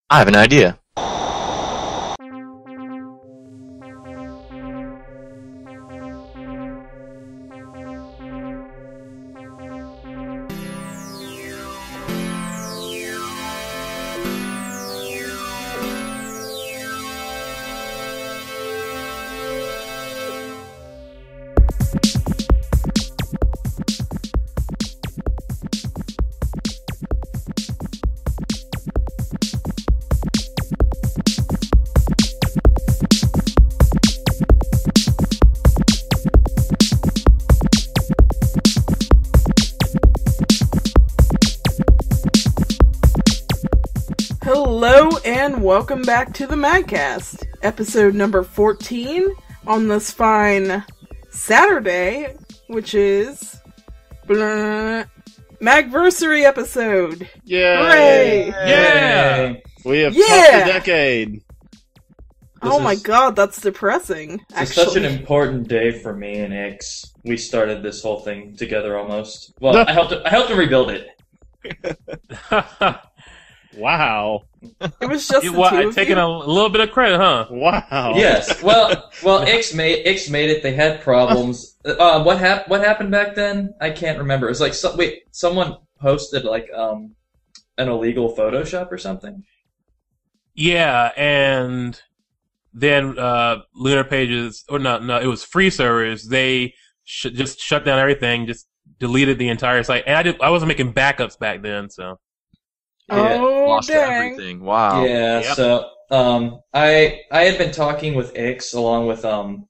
I have an idea. Hello and welcome back to the MagCast, episode number 14 on this fine Saturday, which is Magversary episode. Yay! Hooray! Yeah! We have topped the decade. Oh my god, that's depressing. It's such an important day for me and Ix. We started this whole thing together almost. Well, I helped him rebuild it. Wow. It was just the two of taking you? a little bit of credit, huh? Wow. Yes. Well, Ix made it. They had problems. What happened back then? I can't remember. It was like someone posted like an illegal Photoshop or something. Yeah, and then Lunar Pages, or no, it was free servers. They just shut down everything, just deleted the entire site, and I wasn't making backups back then, so. Oh, Lost dang. everything. Wow. Yeah. Yep. So I had been talking with Ix along with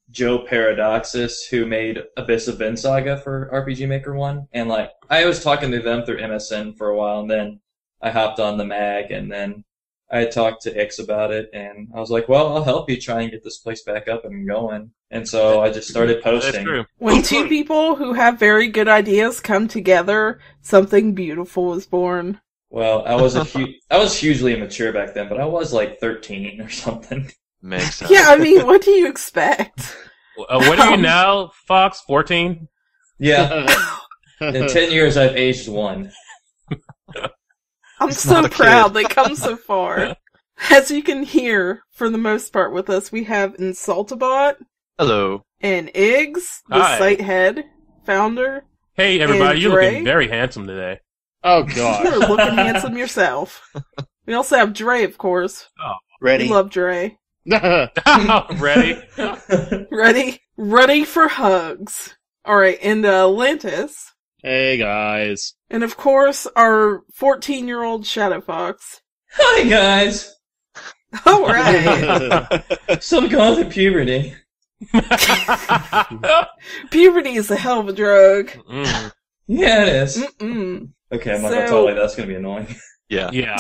Joe Paradoxus, who made Abyss of Bin Saga for RPG Maker 1, and like I was talking to them through MSN for a while, and then I hopped on the mag, and then I talked to Ix about it, and I was like, well, I'll help you try and get this place back up and going. And so I just started posting. That's true. When two people who have very good ideas come together, something beautiful is born. Well, I was hugely immature back then, but I was like 13 or something. Makes sense. Yeah, I mean, what do you expect? What are you now, Fox? 14? Yeah. In 10 years, I've aged one. I'm It's so not a proud kid. they come so far. As you can hear, for the most part with us, we have Insultabot Hello. and Iggs, the Hi. site head, founder. Hey, everybody, And you're Dre? looking very handsome today. Oh, You're God. looking handsome yourself. We also have Dre, of course. Ready? We love Dre. Ready? Ready for hugs. Alright, and Lantis. Hey, guys. And of course, our 14-year-old Shadow Fox. Hi, guys. Alright! Still going through puberty. Puberty is a hell of a drug. Mm, Yeah, it is. Mm-mm. Okay, I'm not gonna tell you that's gonna be annoying. Yeah. yeah.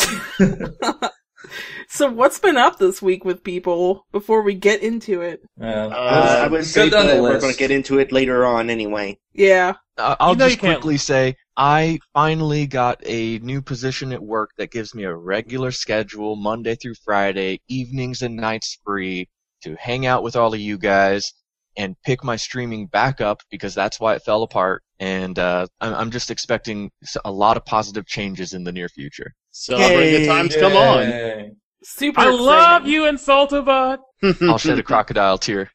So what's been up this week with people before we get into it? I would say down the that we're list. going to get into it later on anyway. Yeah. I'll You know just you can't- quickly say, I finally got a new position at work that gives me a regular schedule, Monday through Friday, evenings and nights free, to hang out with all of you guys and pick my streaming back up, because that's why it fell apart. And I'm just expecting a lot of positive changes in the near future. Celebrate good times. Come on. Yay. Super I exciting. love you, Insultabot! I'll shed a crocodile tear.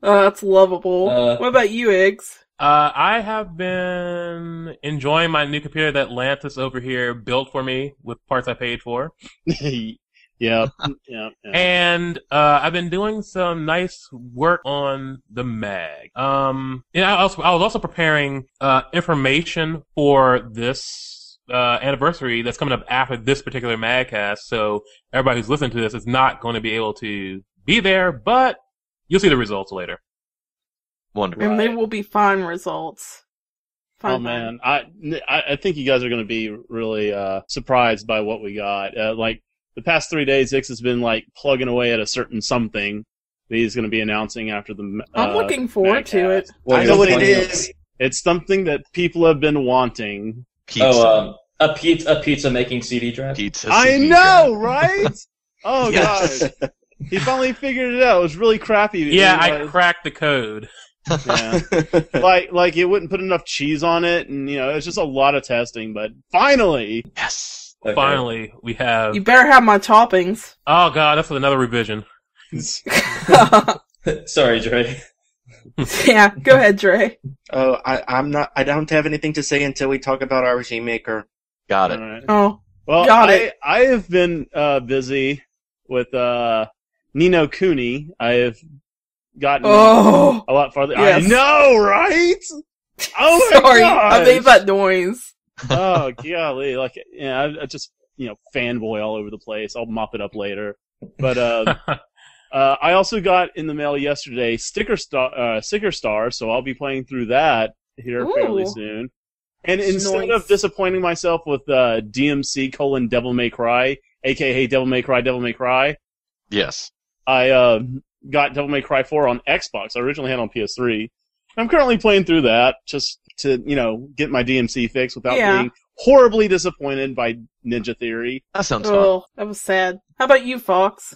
That's lovable. What about you, Iggs? I have been enjoying my new computer that Lantis over here built for me with parts I paid for. Yep. And I've been doing some nice work on the mag. I was also preparing information for this anniversary that's coming up after this particular MagCast. So everybody who's listening to this is not going to be able to be there, but you'll see the results later. Wonderful. And they will be fine results. Fine, Oh, man. I think you guys are going to be really surprised by what we got. Like, the past 3 days, Ix has been, like, plugging away at a certain something that he's going to be announcing after the I'm looking forward to it. I know what it is. It's something that people have been wanting. Pizza. A pizza making CD drive. Pizza. I CD know, right? Oh, Yes. God. He finally figured it out. It was really crappy. Yeah, I cracked the code. Yeah. like it wouldn't put enough cheese on it, and, you know, it's just a lot of testing, but finally, Yes. Okay. finally, we have... You better have my toppings. Oh god, that's another revision. Sorry, Dre. Yeah, go ahead, Dre. Oh, I don't have anything to say until we talk about RPG Maker. Got it. Alright. Oh, Well, Got it. I have been busy with Nino Kuni. I have gotten oh. a lot farther. Yes. I know, right? Oh my Sorry, gosh. I made that noise. Oh golly, like I just fanboy all over the place. I'll mop it up later. But I also got in the mail yesterday Sticker Star, so I'll be playing through that here fairly Ooh. soon. And instead Nice. of disappointing myself with DMC : Devil May Cry, aka Devil May Cry, Yes. I got Devil May Cry 4 on Xbox. I originally had it on PS3. I'm currently playing through that just to, get my DMC fix without being horribly disappointed by Ninja Theory. That sounds fun. Oh, that was sad. How about you, Fox?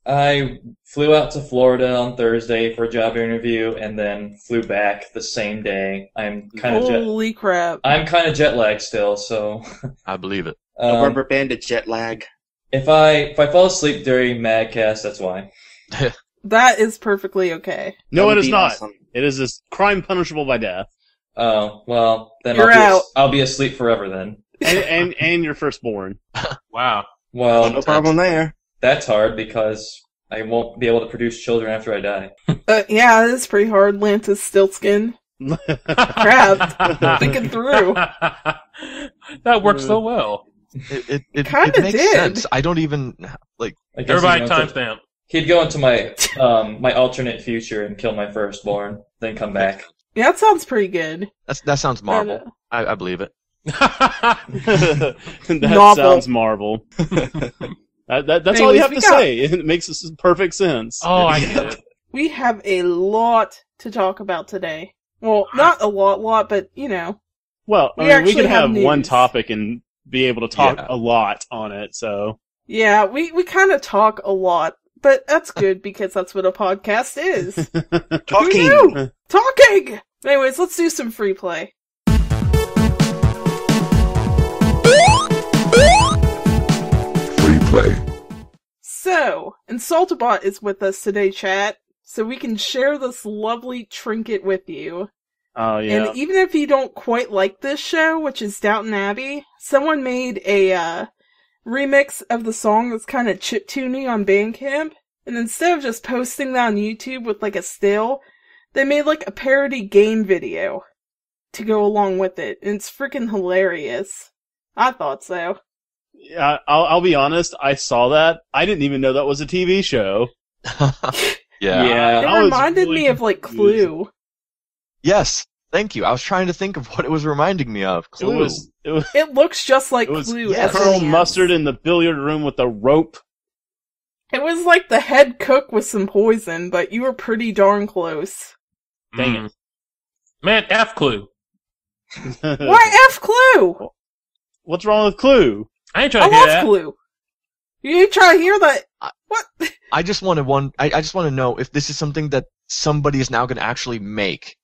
I flew out to Florida on Thursday for a job interview, and then flew back the same day. I'm kind of Holy crap. jet lagged still, so I believe it. A rubber banded jet lag. if I fall asleep during MagCast, that's why. That is perfectly okay. No, That it would is be not. awesome. It is a crime punishable by death. Oh, well, then You're out. I'll be asleep forever then. And your firstborn. Wow. Well, No problem there. that's hard because I won't be able to produce children after I die. Yeah, it is pretty hard. Lantis Stiltskin. Crap. Thinking through. That worked so well. It Kinda makes did. sense. I don't even like. I guess Everybody he'd go into- timestamp. He'd go into my my alternate future and kill my firstborn, then come back. Yeah, that sounds pretty good. That sounds Marvel. I believe it. That Novel. sounds Marvel. That's all Anyways, you have we to got- say. It makes perfect sense. Oh, I get it. We have a lot to talk about today. Well, not a lot, but, Well, We we actually can have have one news. topic and be able to talk Yeah. a lot on it, so. Yeah, we kind of talk a lot, but that's good because that's what a podcast is. Talking. Who knew? Talking! Anyways, let's do some free play. Free play. So, Insultabot is with us today, chat, so we can share this lovely trinket with you. Oh, yeah. And even if you don't quite like this show, which is Downton Abbey, someone made a remix of the song that's kind of chiptune-y on Bandcamp, and instead of just posting that on YouTube with like a still, they made like a parody game video to go along with it, and it's freaking hilarious. I thought so. Yeah, I'll be honest, I saw that. I didn't even know that was a TV show. Yeah. It I was reminded really me of like confused. Clue. Yes. Thank you. I was trying to think of what it was reminding me of. Clue. It was It looks just like It was Clue. yes. Colonel SNES. Mustard in the billiard room with the rope. It was like the head cook with some poison, but you were pretty darn close. Dang Mm. Man, F Clue. Why F Clue? What's wrong with Clue? I ain't I trying to hear love that. Clue. You try to hear that? What? I just want to know if this is something that somebody is now going to actually make,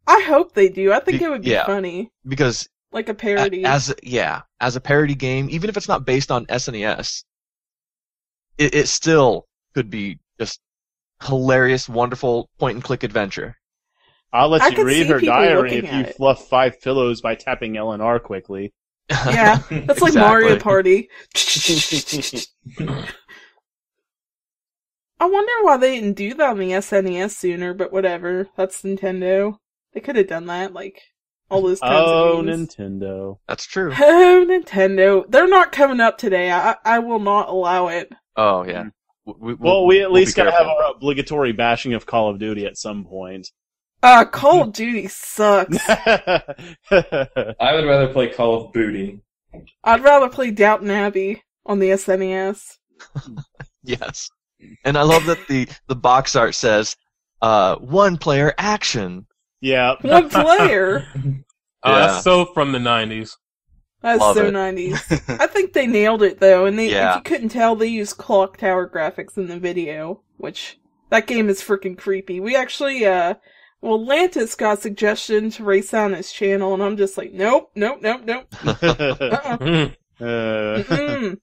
I hope they do. I think it would be Yeah. funny. because Like a parody. as a parody game, even if it's not based on SNES, it still could be just hilarious, wonderful point and click adventure. I'll let I you could read see her people diary looking if at you it. fluff 5 pillows by tapping L and R quickly. Yeah, that's like Exactly. Mario Party. I wonder why they didn't do that on the SNES sooner, but whatever. That's Nintendo. They could have done that, like, all those kinds Oh, of games. Nintendo. That's true. Oh, Nintendo. They're not coming up today. I will not allow it. Oh yeah. Well, we at we'll least be gotta have careful. our obligatory bashing of Call of Duty at some point. Call of Duty sucks. I would rather play Call of Booty. I'd rather play Downton Abbey on the SNES. Yes. And I love that the box art says, one player action. Yeah. One player? Oh, Yeah. that's so from the 90s. That's Love so it. 90s. I think they nailed it, though, and Yeah. if you couldn't tell, they used clock tower graphics in the video, which, that game is freaking creepy. We actually, Lantis got a suggestion to race on his channel, and I'm just like, nope. Uh-uh. Mm. Mm-mm.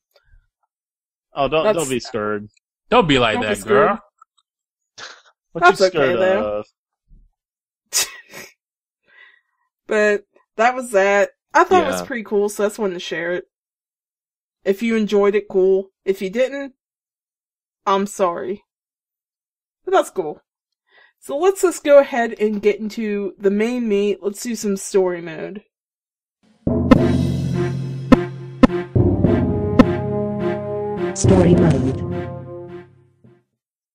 Oh, don't That's- be scared. Don't be like Don't that, be girl. What That's you okay, scared though. of? But that was that. I thought it was Yeah. pretty cool, so I just wanted to share it. If you enjoyed it, cool. If you didn't, I'm sorry. But that's cool. So let's just go ahead and get into the main meat. Let's do some story mode. Story mode.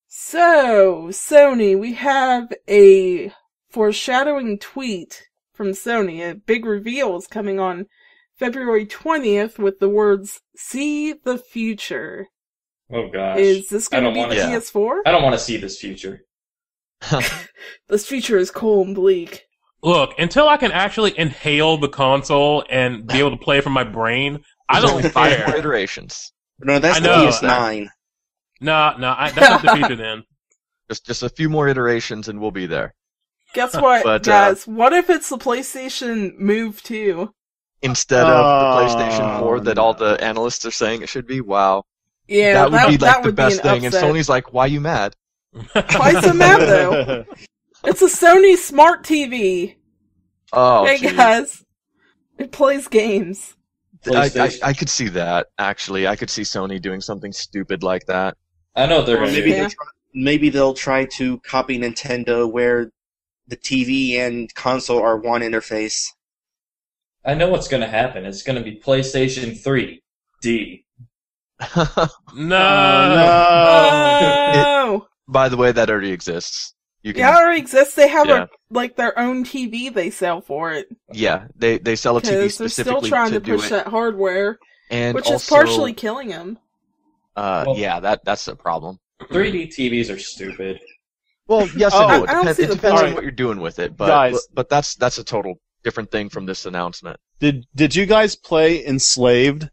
So, Sony, we have a foreshadowing tweet from Sony. A big reveal is coming on February 20th with the words, "See the future." Oh gosh. Is this going I to don't be wanna- the Yeah. PS4? I don't want to see this future. This future is cold and bleak. Look, until I can actually inhale the console and be able to play from my brain, I There's don't only 5 more care. iterations. No, that's I the know. PS9. No, that's not the future then. Just a few more iterations and we'll be there. Guess what, But, guys? What if it's the PlayStation Move 2? Instead of the Oh, PlayStation 4 that all the analysts are saying it should be, wow. Yeah, that would be like the would best be an thing. And upset. Sony's like, why you mad? Why so mad, though? It's a Sony Smart TV. Oh, Hey, gee. guys. It plays games. PlayStation. I could see that, actually. I could see Sony doing something stupid like that. I know what they're Or going to maybe do. Yeah. maybe they'll try to copy Nintendo where the TV and console are one interface. I know what's going to happen. It's going to be PlayStation 3 D. No. Oh! By the way, that already exists. You can, Yeah, it already exists. They have Yeah. their own TV they sell for it. yeah, they sell a TV Because they're still specifically trying to do push it. that hardware, And which also, is partially killing them. Well- yeah, that's a problem. 3D TVs are stupid. Well, yes Oh, and no. It I don't depends, see it the depends on point. what you're doing with it, but Guys. but that's a total different thing from this announcement. Did you guys play Enslaved?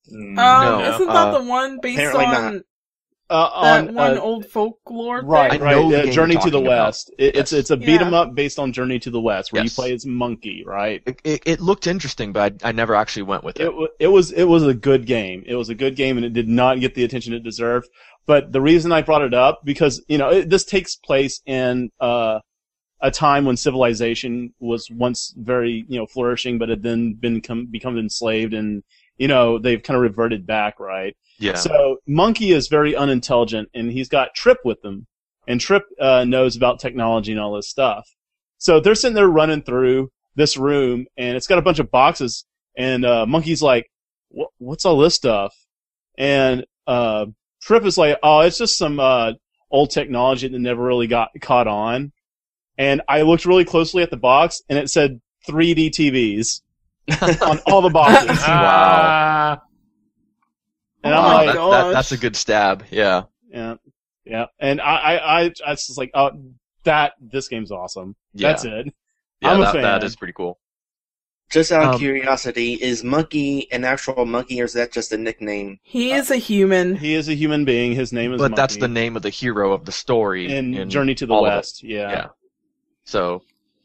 No, Isn't that the one based apparently on not. that one old folklore Right, thing? I know the right. game Journey you're to the talking about. West. It's a Yeah. beat 'em up based on Journey to the West, where Yes. you play as Monkey, right? It looked interesting, but I never actually went with it. It was a good game. It was a good game, and it did not get the attention it deserved. But the reason I brought it up, because this takes place in a time when civilization was once very flourishing, but had then become enslaved, and they've kind of reverted back, right? Yeah. So Monkey is very unintelligent, and he's got Trip with him, and Trip knows about technology and all this stuff. So they're sitting there running through this room, and it's got a bunch of boxes, and Monkey's like, "What's all this stuff?" And Trip is like, "Oh, it's just some old technology that never really got caught on." And I looked really closely at the box, and it said 3D TVs on all the boxes. Ah. And Oh I'm my like, gosh. that's a good stab. Yeah. yeah. And I was just like, oh, this game's awesome. Yeah. That's it. Yeah, I'm a that fan. is pretty cool. Just out of Um, curiosity, is Monkey an actual monkey or is that just a nickname? He is a human. He is a human being. His name is But Monkey. that's the name of the hero of the story in Journey to the all of it. West. Yeah. Yeah. So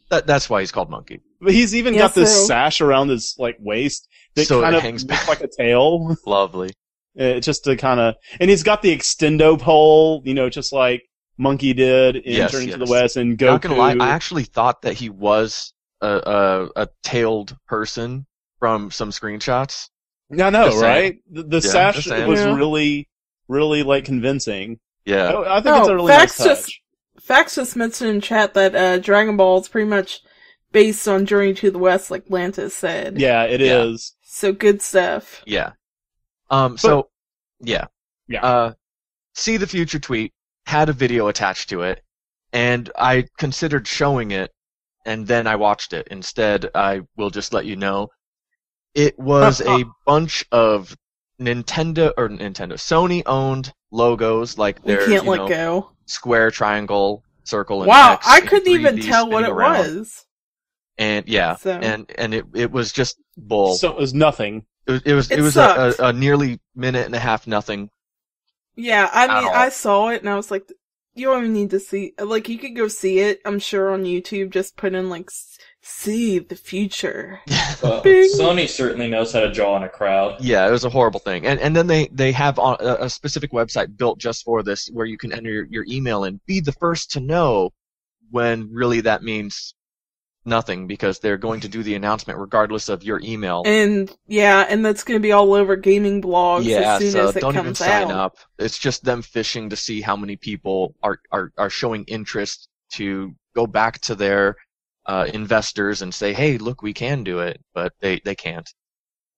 that's why he's called Monkey. But he's even Yeah, got this so- sash around his waist that So it kind of hangs looks back. like a tail. Lovely. Just to kind of, and he's got the extendo pole, just like Monkey did in Yes, Journey to the yes. West and Goku. Not gonna lie, I actually thought that he was a tailed person from some screenshots. I know, Just saying. right? The Yeah, sash just saying. was Yeah. really, really convincing. Yeah. I think it's a really nice touch. Fax just mentioned in chat that Dragon Ball is pretty much based on Journey to the West, like Lantis said. Yeah, it Yeah. is. So good stuff. Yeah. So, yeah. Yeah. See the Future tweet had a video attached to it, and I considered showing it, and then I watched it. Instead, I will just let you know, it was a bunch of Sony-owned logos, like We their can't let go. square, triangle, circle, and Wow, X I in couldn't even 3D tell what spinning it around. was. And yeah, So- and it was just bull. So it was nothing. It was It a sucked. nearly minute and a half nothing. Yeah, I At mean, all. I saw it and I was like, you don't even need to see, like, you could go see it, I'm sure, on YouTube, just put in, like, See the future. Well, Bing. Sony certainly knows how to draw in a crowd. Yeah, it was a horrible thing. And then they have a specific website built just for this where you can enter your email and be the first to know, when really that means nothing, because they're going to do the announcement regardless of your email. And that's going to be all over gaming blogs as soon so as it don't comes even sign out. up. It's just them fishing to see how many people are showing interest to go back to their investors and say, hey, look, we can do it, but they can't.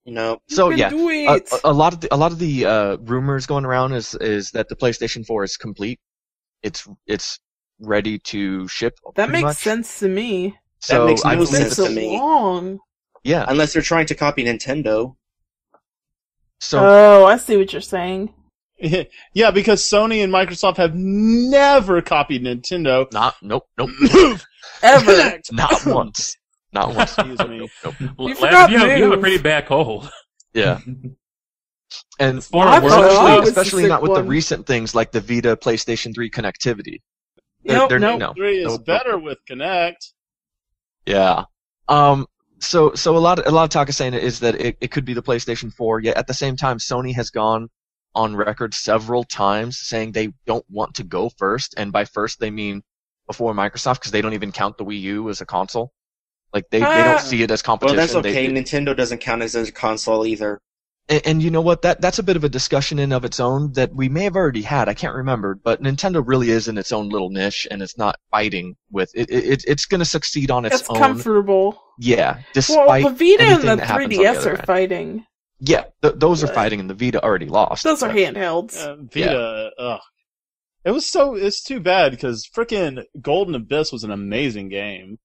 So You yeah, can do it. a lot of the rumors going around is that the PlayStation 4 is complete. It's ready to ship. That pretty makes much. sense to me. So makes no I believe sense It's to so me. long. Yeah. Unless they're trying to copy Nintendo. So Oh, I see what you're saying. Yeah, because Sony and Microsoft have never copied Nintendo. nope, Ever. not once, not once. Excuse me. Nope. You Lance, forgot you have a Move. pretty bad cold. Yeah. And Former I world thought I star. was the especially sick not with the one. recent things like the Vita PlayStation 3 connectivity. Nope, They're- nope. no. 3 is Nope. better with Connect. Yeah. So a lot of talk is saying is that it could be the PlayStation 4. Yet at the same time, Sony has gone on record several times saying they don't want to go first, and by first they mean before Microsoft, because they don't even count the Wii U as a console. Like they don't see it as Well, competition. that's okay. They- Nintendo doesn't count as a console either. And you know what? That's a bit of a discussion in of its own that we may have already had. I can't remember, but Nintendo really is in its own little niche, and it's not fighting with it. It's going to succeed on its It's own. comfortable. Yeah, despite Well, the Vita and anything the that happens on the 3DS other are end. fighting. Yeah, those are But- fighting, and the Vita already lost. Those are but- handhelds. Vita, ugh. It's too bad because frickin' Golden Abyss was an amazing game.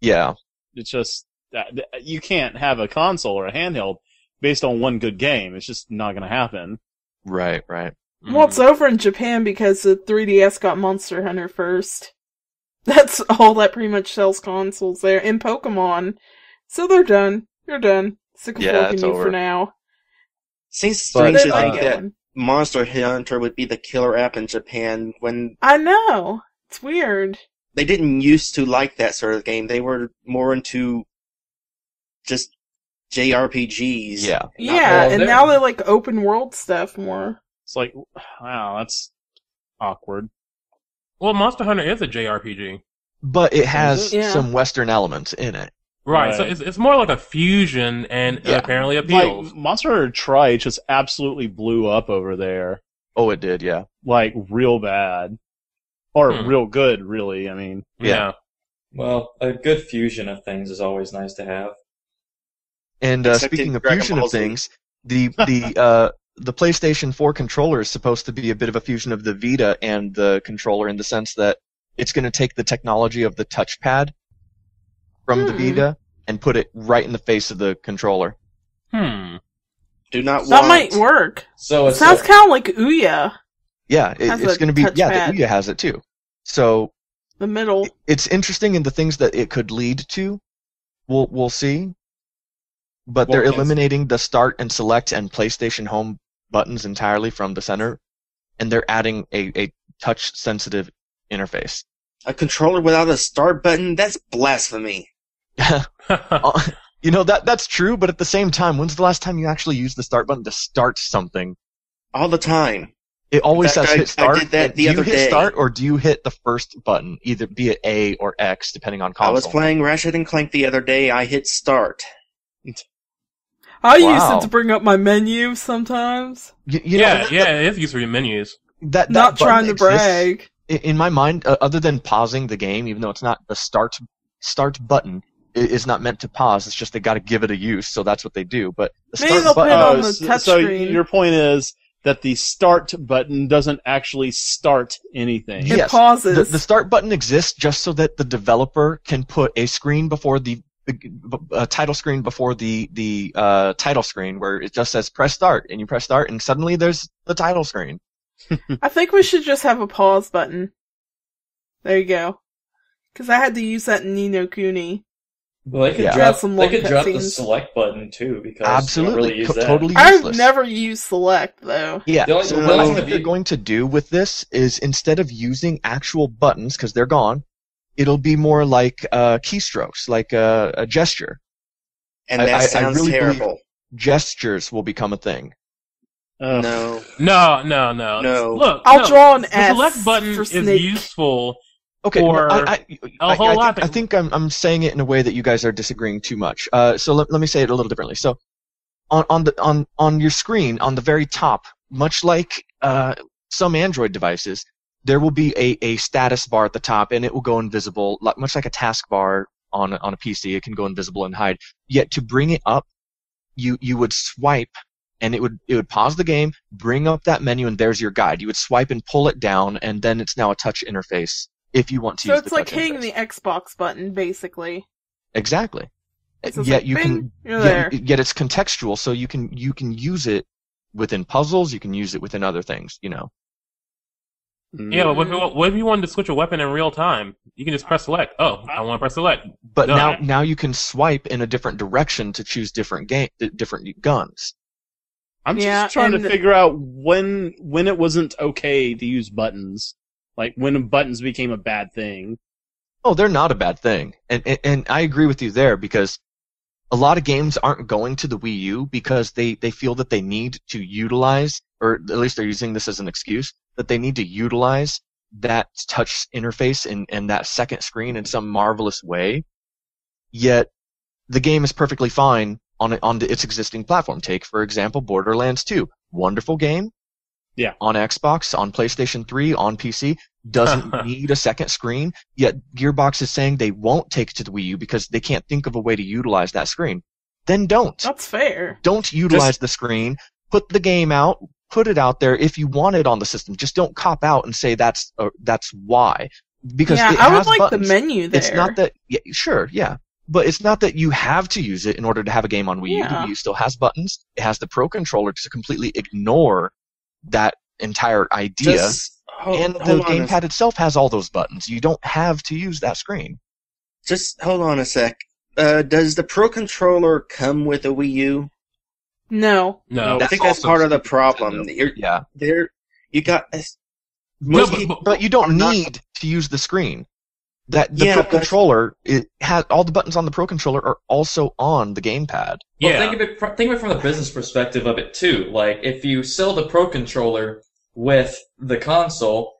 Yeah, It's just that you can't have a console or a handheld based on one good game. It's just not going to happen. right. Well, it's over in Japan because the 3DS got Monster Hunter first. That's all that pretty much sells consoles there. And Pokemon. So they're done. You're done. Sick of Yeah, forking it's you over. for now. Seems But- strange to They think might that go. Monster Hunter would be the killer app in Japan when I know. It's weird. they didn't used to like that sort of game. They were more into just JRPGs. Yeah. Yeah, well, and they're- now they like open world stuff more. It's like, wow, that's awkward. Well, Monster Hunter is a JRPG. But it has Yeah. some Western elements in it. Right, so Right. it's more like a fusion, and it Yeah. apparently appeals. Like, Monster Hunter Tri just absolutely blew up over there. Oh, it did, yeah. Like, real bad. Or Hmm. real good, really, I mean. yeah. Well, a good fusion of things is always nice to have. And Except speaking in of Dragon fusion Ball of Z. things, the PlayStation 4 controller is supposed to be a bit of a fusion of the Vita and the controller in the sense that it's going to take the technology of the touchpad from the Vita and put it right in the face of the controller. Do not That want. might work. So It it's sounds kind of like Ouya, Yeah, Has it's a going to be. Yeah, touchpad. the Ouya has it too. So the middle. it's interesting in the things that it could lead to. We'll see. But they're Well, yes. eliminating the start and select and PlayStation Home buttons entirely from the center, and they're adding a touch-sensitive interface. A controller without a start button? That's blasphemy. You know, that's true, but at the same time, when's the last time you actually used the start button to start something? All the time. It always In fact, says I hit start. did that and the do other you hit day. start or do you hit the first button, either be it A or X, depending on console? I was playing Ratchet and Clank the other day. I hit start. I use Wow. it to bring up my menu sometimes. You know, Yeah, it is used for your menus. that Not button trying to exists brag. in my mind, other than pausing the game, even though it's not the start button is not meant to pause. It's just they got to give it a use, so that's what they do. But the Maybe they'll start put it button, on the so touchscreen. your point is that the start button doesn't actually start anything. It yes, pauses. the start button exists just so that the developer can put a screen before the title screen before the title screen where it just says press start, and you press start, and suddenly there's the title screen. I think we should just have a pause button. There you go. Because I had to use that in Ni no Kuni. Well, they could Yeah. Have some drop, long drop the cutscenes. select button too because you Absolutely, don't really use that. totally I've useless. never used select though. Yeah, The only- so the what I only think thing they're you- going to do with this is instead of using actual buttons, because they're gone, it'll be more like keystrokes, like a gesture. And that sounds really terrible. believe gestures will become a thing. No. No. Look, I'll draw an the S select button for is Snake. useful Okay, for a whole lot. I think I'm saying it in a way that you guys are disagreeing too much. So let me say it a little differently. So on your screen, on the very top, much like some Android devices, there will be a status bar at the top, and it will go invisible, much like a taskbar on a PC. It can go invisible and hide. Yet to bring it up, you would swipe, and it would pause the game, bring up that menu, and there's your guide. You would swipe and pull it down, and then it's now a touch interface if you want to use the touch interface. So it's like hitting the Xbox button, basically. Exactly. So Yet like, you bing, can there. yet it's contextual, so you can use it within puzzles. You can use it within other things. Yeah, but what if you wanted to switch a weapon in real time? You can just press select. Oh, I want to press select. But Done. now you can swipe in a different direction to choose different guns. I'm Yeah, just trying to and- figure out when it wasn't okay to use buttons. Like, when buttons became a bad thing. Oh, they're not a bad thing, and I agree with you there, because a lot of games aren't going to the Wii U because they feel that they need to utilize, or at least they're using this as an excuse, that they need to utilize that touch interface and that second screen in some marvelous way. Yet the game is perfectly fine on its existing platform. Take, for example, Borderlands 2. Wonderful game. Yeah. On Xbox, on PlayStation 3, on PC, doesn't need a second screen, yet Gearbox is saying they won't take it to the Wii U because they can't think of a way to utilize that screen. Then don't. That's fair. Don't utilize the screen. Put the game out. Put it out there if you want it on the system. Just don't cop out and say that's why. Because Yeah, it I would has like buttons. the menu there. It's not that. Yeah, sure, yeah. But it's not that you have to use it in order to have a game on Wii U. The Yeah. Wii U still has buttons. It has the Pro Controller to completely ignore that entire idea. And the gamepad itself has all those buttons. You don't have to use that screen. Just hold on a sec. Does the Pro Controller come with a Wii U? No. No. I think that's also part of the Super problem. Nintendo. Yeah. You got No, But you don't I'm not- need to use the screen. The Yeah, Pro but- Controller, it has all the buttons on the Pro Controller are also on the gamepad. Well, yeah. think of it from the business perspective of it too. Like, if you sell the Pro Controller with the console,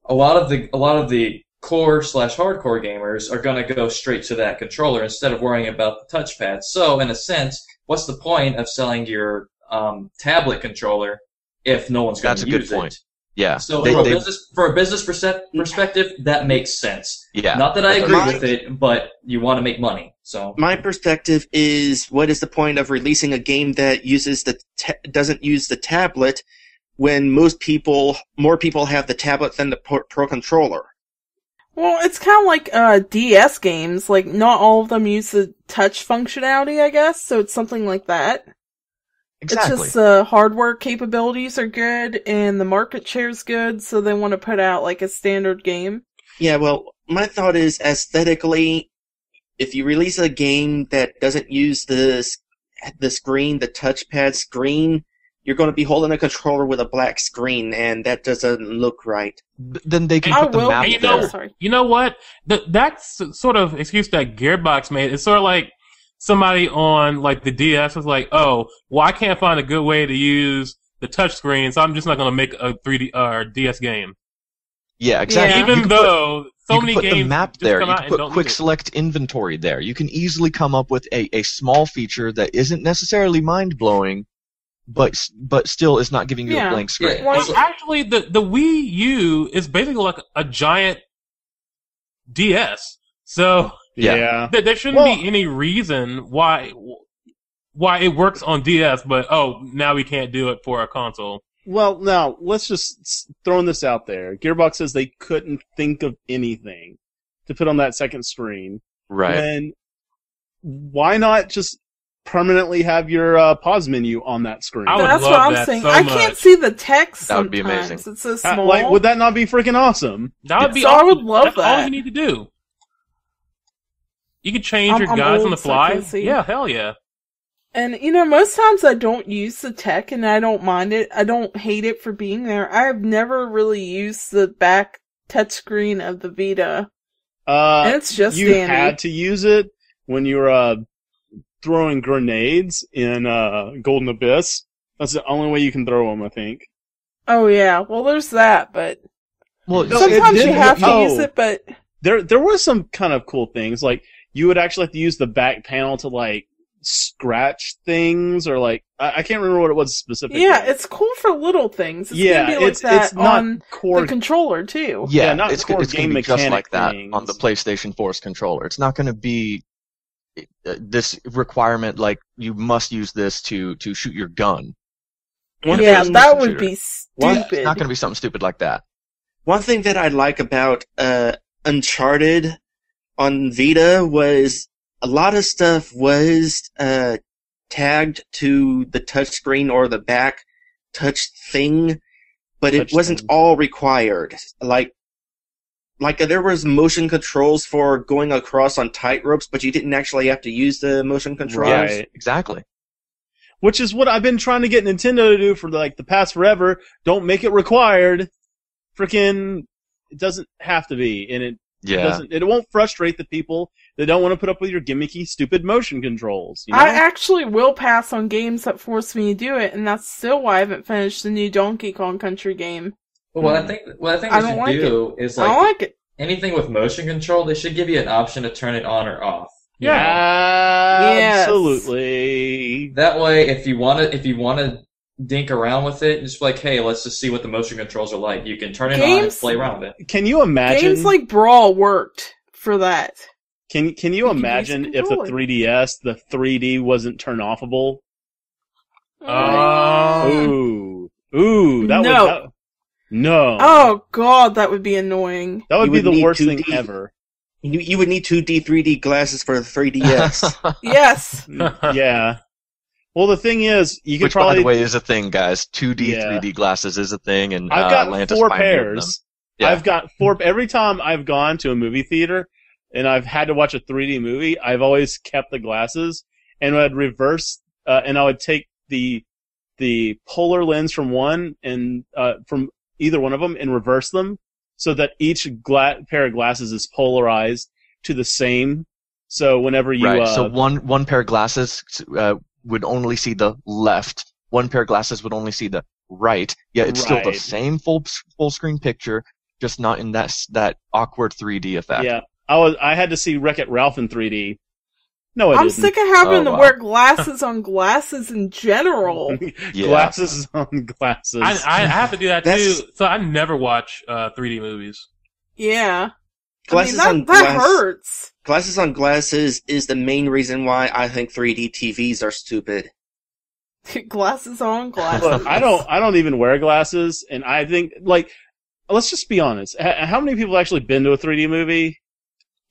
a lot of the core/hardcore gamers are gonna go straight to that controller instead of worrying about the touchpad. So, in a sense, what's the point of selling your tablet controller if no one's gonna That's a use good point. it? Yeah. So, They- for a business perspective, that makes sense. yeah. Not that I agree My- with it, but you want to make money. So, My perspective is, what is the point of releasing a game that uses doesn't use the tablet when more people have the tablet than the Pro Controller? Well, it's kind of like DS games. Like, not all of them use the touch functionality, I guess, so it's something like that. Exactly. It's just hardware capabilities are good, and the market share's good, so they want to put out, like, a standard game. Yeah, well, my thought is, aesthetically, if you release a game that doesn't use the screen, the touchpad screen, you're going to be holding a controller with a black screen, and that doesn't look right. Then they can I put the will- map And there. Sorry. You know what? That's sort of excuse that Gearbox made. It's sort of like somebody on like the DS was like, "Oh, well, I can't find a good way to use the touchscreen, so I'm just not going to make a 3D or DS game." Yeah, exactly. Yeah. You Even can though so you many can put games the map just there. come You out can and put don't quick use it. select inventory there. You can easily come up with a small feature that isn't necessarily mind blowing, but still is not giving you Yeah. a blank screen. Yeah. Well, actually, the Wii U is basically like a giant DS. So Yeah. there shouldn't be any reason why it works on DS, but now we can't do it for a console. Well, now, let's just throw this out there. Gearbox says they couldn't think of anything to put on that second screen. Right. Then why not just permanently have your pause menu on that screen? I would That's love what I'm that saying. so I can't much. see the text That would be sometimes. amazing. It's so small. Like, would that not be freaking awesome? That would be So I would awesome. love That's all that. you need to do. You could change your I'm guides on old, the so I fly. can't see. Yeah, hell yeah. And, most times I don't use the tech and I don't mind it. I don't hate it for being there. I've never really used the back touchscreen of the Vita And it's just you dandy. had to use it when you were throwing grenades in Golden Abyss. That's the only way you can throw them, I think. Oh yeah, well there's that, but Well, No, sometimes it you did- have to oh. use it, but There was some kind of cool things, like you would actually have to use the back panel to like scratch things, or like I can't remember what it was specifically. yeah, it's cool for little things. It's yeah, gonna be like it's that not on core. the controller too. yeah, not it's core going to game be just mechanic like that things. on the PlayStation 4's controller. It's not going to be this requirement like you must use this to shoot your gun. Yeah, First-person that would shooter. be Well, stupid. it's not going to be something stupid like that. One thing that I like about Uncharted on Vita was a lot of stuff was tagged to the touchscreen or the back touch thing, but it Touch wasn't thing. all required. Like there was motion controls for going across on tight ropes, but you didn't actually have to use the motion controls. Right. Exactly. Which is what I've been trying to get Nintendo to do for like the past forever. Don't make it required. Freaking, it doesn't have to be, and it Yeah. doesn't. It won't frustrate the people that don't want to put up with your gimmicky, stupid motion controls. You know? I actually will pass on games that force me to do it, and that's still why I haven't finished the new Donkey Kong Country game. Well, what I think I they don't should like do is I don't like like it. anything with motion control. They should give you an option to turn it on or off. you know? Yes. Absolutely. That way, if you want to dink around with it, just be like, hey, let's just see what the motion controls are like. You can turn it on and Games- play around with it. Can you imagine? Games like Brawl worked for that. Can you can use imagine the if the controller. 3DS, the 3D wasn't turn offable? Oh. Ooh, that No. would no. Oh god, that would be annoying. that would You be would the need worst 2D. thing ever. You would need 2D, 3D glasses for the 3DS. Yes. Yeah. Well, the thing is, you could Which, by probably. the way, is a thing, guys. 2D, Yeah. 3D glasses is a thing, and I've got Atlantis 4 pioneered them. pairs. Yeah. I've got 4. Every time I've gone to a movie theater and I've had to watch a 3D movie, I've always kept the glasses, and I'd reverse, and I would take the polar lens from one and from either one of them and reverse them so that each pair of glasses is polarized to the same. So whenever you Right. So one pair of glasses would only see the left. One pair of glasses would only see the right. Yeah, it's still the Right. same full screen picture, just not in that awkward 3D effect. yeah, I had to see Wreck-It Ralph in 3D. No, I I'm didn't. sick of having Oh, to wow. wear glasses on glasses in general. Yeah. Glasses on glasses. I have to do that That's- too, so I never watch 3D movies. Yeah. Glasses I on mean, that glass. hurts. Glasses on glasses is the main reason why I think 3D TVs are stupid. Glasses on glasses. Look, I don't even wear glasses, and I think, like, let's just be honest. How many people have actually been to a 3D movie?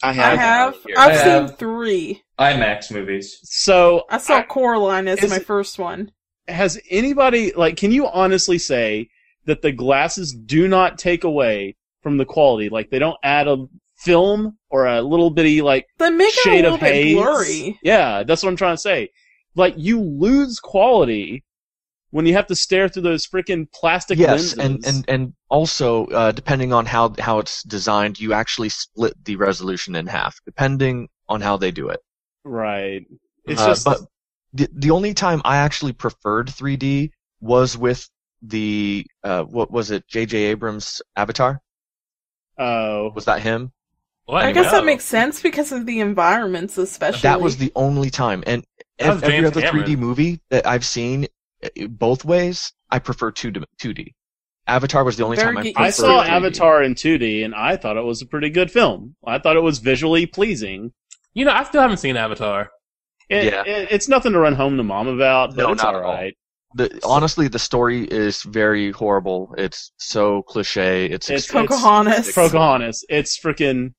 I I have. have. here. I've I seen have. 3. IMAX movies. So, I saw Coraline as is my it- first one. has anybody, like, can you honestly say that the glasses do not take away from the quality? Like, they don't add a film or a little bitty, like, They make it a shade little of bit haze? blurry. Yeah, that's what I'm trying to say. Like, you lose quality when you have to stare through those freaking plastic Yes, lenses. and also depending on how it's designed, you actually split the resolution in half, depending on how they do it. Right. It's just... But the only time I actually preferred 3D was with the what was it? J.J. Abrams' Avatar? Oh. Was that him? Well, I guess know. that makes sense because of the environments, especially. That was the only time. And That was every James other Cameron. 3D movie that I've seen, both ways, I prefer 2D. Avatar was the only Very time I geeky. preferred I saw 3D. Avatar in 2D, and I thought it was a pretty good film. I thought it was visually pleasing. You know, I still haven't seen Avatar. Yeah. It's nothing to run home to mom about, but No, it's not at all. alright. Honestly, the story is very horrible. It's so cliche. It's Pocahontas. Pocahontas. It's freaking...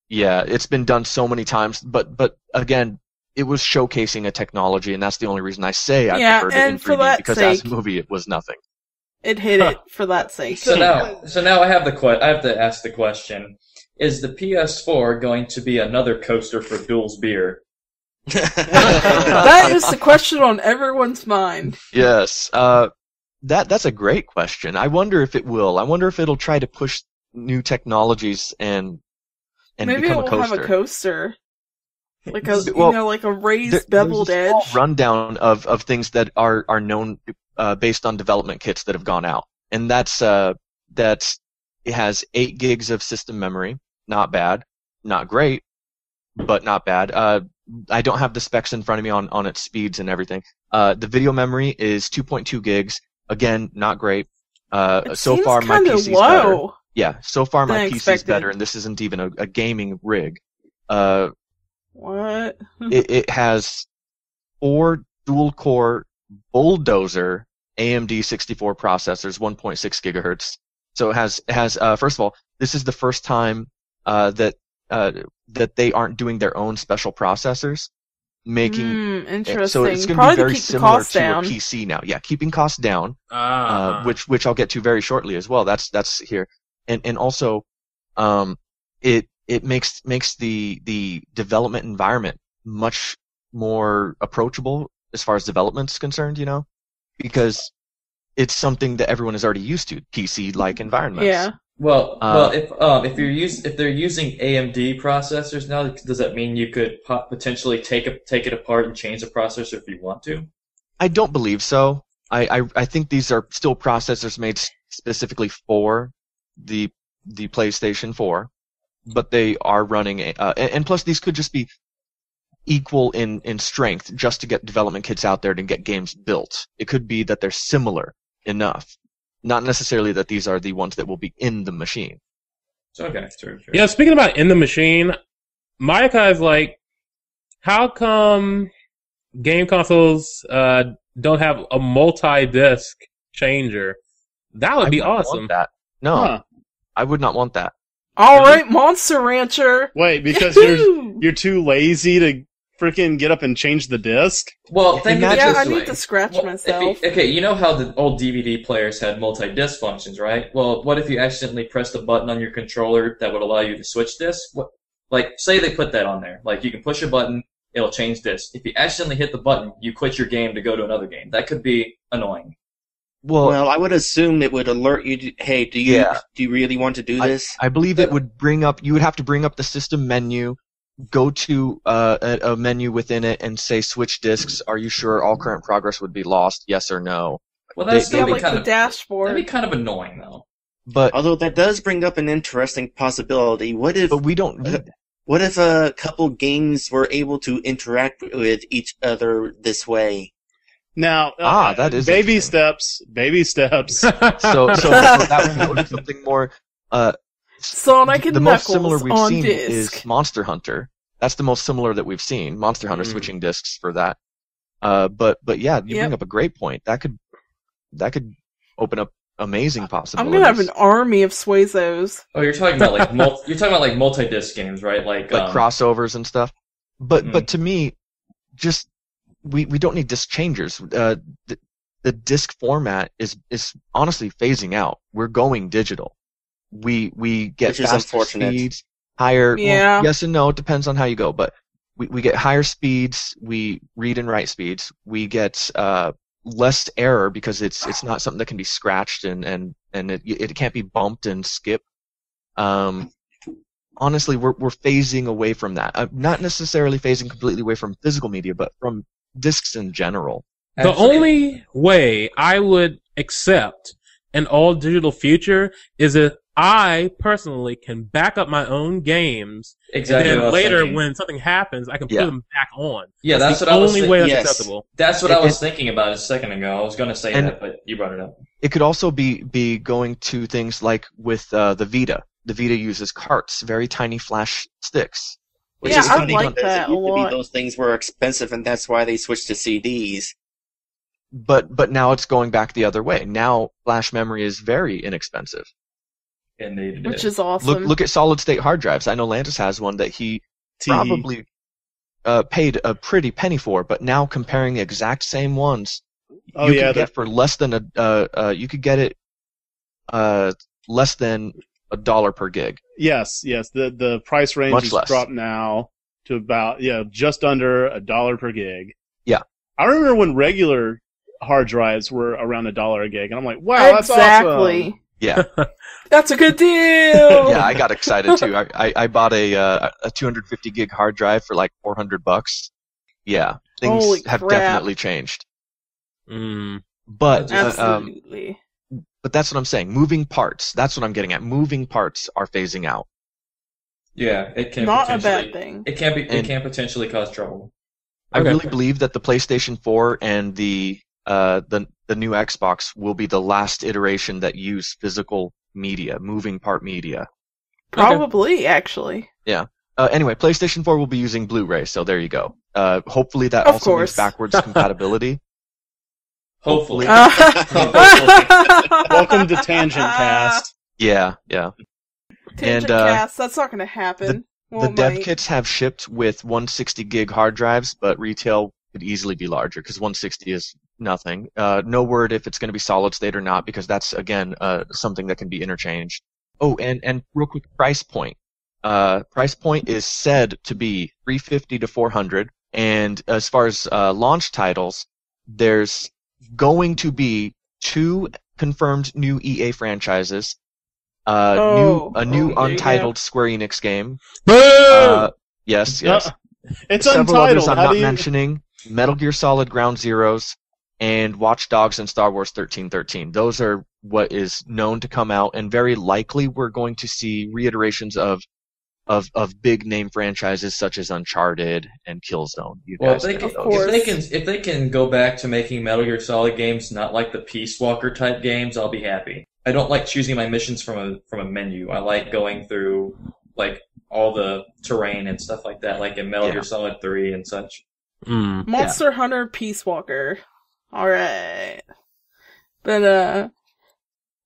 Yeah, it's been done so many times, but again, it was showcasing a technology, and that's the only reason I say I Yeah, preferred it in and for 3D, that because as a sake- movie, it was nothing. It hit it for that sake. So now I have I have to ask the question: is the PS4 going to be another coaster for Duel's beer? That is the question on everyone's mind. Yes, that's a great question. I wonder if it will. I wonder if it'll try to push new technologies and and Maybe become it a will coaster. have a coaster. Like a Well, like a raised beveled there's a small edge. rundown of things that are known based on development kits that have gone out, and that's it has 8 gigs of system memory. Not bad, not great, but not bad. I don't have the specs in front of me on its speeds and everything. The video memory is 2.2 gigs. Again, not great. It So seems far my kinda PC's low better. Yeah, so far my than PC's expected. better, and this isn't even a gaming rig. What? It has 4 dual-core Bulldozer AMD 64 processors, 1.6 gigahertz. So it has first of all, this is the first time that they aren't doing their own special processors, making Interesting. so it's going to Probably be very to keep the similar cost to down. a PC now. Yeah, keeping costs down, Uh-huh. which I'll get to very shortly as well. That's here, and also, it makes the development environment much more approachable as far as development's concerned. You know, because it's something that everyone is already used to, PC-like environments. Yeah. Well, if they're using AMD processors now, does that mean you could potentially take it apart and change the processor if you want to? I don't believe so. I think these are still processors made specifically for the PlayStation 4, but they are running and plus these could just be equal in strength just to get development kits out there to get games built. It could be that they're similar enough, not necessarily that these are the ones that will be in the machine. Okay, sure. Yeah, speaking about in the machine, Micah is like, how come game consoles don't have a multi-disc changer? That would be I wouldn't awesome. want that. No, Huh. I would not want that. All right, Monster Rancher. Wait, because you're too lazy to freaking get up and change the disc? Well, think of it Yeah, this I way. need to scratch Well, myself. you know how the old DVD players had multi-disc functions, right? Well, what if you accidentally pressed a button on your controller that would allow you to switch discs? Say they put that on there. Like, you can push a button, it'll change discs. If you accidentally hit the button, you quit your game to go to another game. That could be annoying. Well, I would assume it would alert you. Hey, do you really want to do this? I believe it would you would have to bring up the system menu, go to a menu within it and say switch disks. Are you sure all current progress would be lost? Yes or no? Well, that'd Yeah, still be like kind the of dashboard. that'd be kind of annoying, though. But Although that does bring up an interesting possibility. What if we don't need that. What if a couple games were able to interact with each other this way? Now, that is baby interesting. Baby steps. So that would be something more. Sonic and The most Knuckles similar we've on seen disc. is Monster Hunter. That's the most similar that we've seen. Monster Hunter switching discs for that. But yeah, you bring up a great point. That could open up amazing I'm possibilities. gonna have an army of Suezos. Oh, you're talking about like multi-disc games, right? Like crossovers and stuff. But to me, just we don't need disc changers. The disc format is honestly phasing out. We're going digital. We get Which is faster unfortunate. speeds, higher. Yeah. Well, yes and no. It depends on how you go. But we get higher speeds. We read and write speeds. We get less error because it's not something that can be scratched and it can't be bumped and skipped. Honestly, we're phasing away from that. Not necessarily phasing completely away from physical media, but from discs in general. The only way I would accept an all-digital future is if I personally can back up my own games, Exactly and what I then was later thinking. when something happens, I can put Yeah. them back on. Yeah, that's the what I was only way that's yes. acceptable. That's what I was thinking about a second ago. I was going to say And- that, but you brought it up. It could also be going to things like with the Vita. The Vita uses carts, very tiny flash sticks. Which Yeah, is I funny like because that it a used to be lot. those things were expensive, and that's why they switched to CDs. But now it's going back the other way. Now flash memory is very inexpensive. Indeed, it Which is awesome. Look at solid state hard drives. I know Lantis has one that he probably paid a pretty penny for, but now comparing the exact same ones, Oh, you yeah, could get for less than you could get it less than $1 per gig. Yes. The price range Much has less. dropped now to about just under $1 per gig. Yeah. I remember when regular hard drives were around $1 a gig, and I'm like, wow, that's awesome. Exactly. Yeah. That's a good deal! Yeah, I got excited too. I bought a 250 gig hard drive for like $400. Yeah, things Holy have crap. definitely changed. Mm. But Absolutely. but that's what I'm saying. Moving parts. That's what I'm getting at. Moving parts are phasing out. Yeah, it can Not a potentially- bad thing. It can be. It And- can potentially cause trouble. I Okay. really believe that the PlayStation 4 and the new Xbox will be the last iteration that use physical media, moving part media. Probably, actually. Anyway, PlayStation 4 will be using Blu-ray, so there you go. Hopefully that Of also means course. backwards compatibility. Hopefully. Welcome to Tangent Cast. Yeah. Tangent And, cast, that's not gonna happen. The Well, dev might. kits have shipped with 160 gig hard drives, but retail could easily be larger because 160 is nothing. No word if it's going to be solid state or not, because that's again something that can be interchanged. Oh, and real quick, price point. Price point is said to be $350 to $400, and as far as launch titles, there's going to be 2 confirmed new EA franchises. Oh, a new okay, untitled Square Enix game. Boo! Yes. It's Several untitled. others I'm How not do you... mentioning. Metal Gear Solid Ground Zeroes and Watch Dogs and Star Wars 1313. Those are what is known to come out, and very likely we're going to see reiterations of big name franchises such as Uncharted and Killzone. You Well, guys know those. course. if they can go back to making Metal Gear Solid games, not like the Peace Walker type games, I'll be happy. I don't like choosing my missions from a menu. I like going through like all the terrain and stuff like that, like in Metal Gear Solid 3 and such. Mm. Monster Hunter Peace Walker. Alright. But,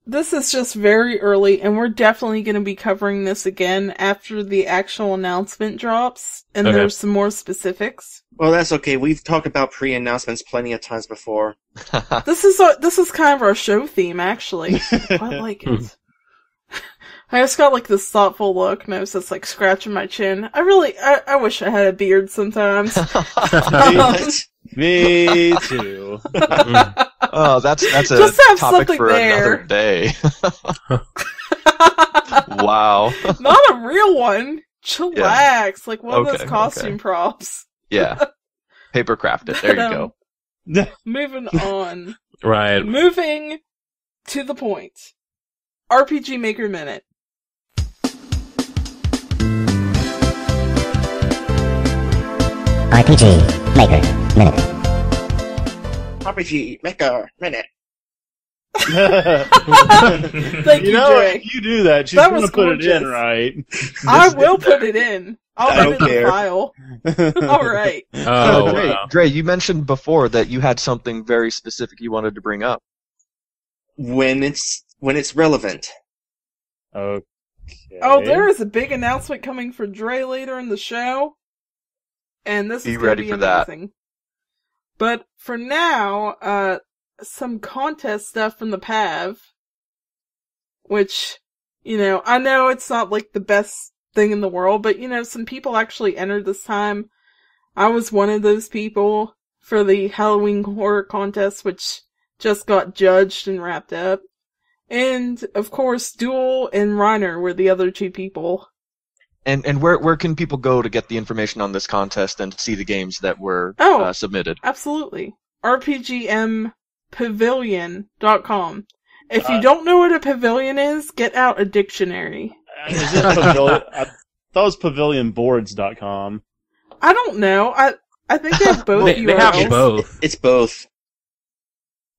this is just very early, and we're definitely going to be covering this again after the actual announcement drops, and Okay. there's some more specifics. Well, that's okay. We've talked about pre-announcements plenty of times before. This is kind of our show theme, actually. I like it. I just got like this thoughtful look, and I was just like scratching my chin. I wish I had a beard sometimes. Me too. Oh, that's a Just have topic something for there. another day. Wow. Not a real one. Chillax. Like one of Okay, those costume props. Yeah. Paper crafted. There you go. Moving on. Right. Moving to the point. RPG Maker Minute. RPG Maker Minute. RPG Maker Minute. Thank you, Jay. if you do that, she's That going was to put it in, gorgeous. right? I will put it in. I I'll put don't it in care. the file. Alright. Oh, Dre, wow. Dre, you mentioned before that you had something very specific you wanted to bring up. When it's relevant. Okay. Oh, there is a big announcement coming for Dre later in the show. And this Be is going to ready be for that. amazing. But for now, some contest stuff from the PAV. Which, I know it's not like the best thing in the world, but some people actually entered this time. I was one of those people for the Halloween horror contest, which just got judged and wrapped up. And, of course, Duel and Reiner were the other 2 people. And where can people go to get the information on this contest and see the games that were Oh. submitted? Absolutely. RPGMPavilion.com. If you don't know what a pavilion is, get out a dictionary. Is it Pavilion? I thought it was PavillionBoards.com. I don't know. I think they have both They have URLs. both. It's both.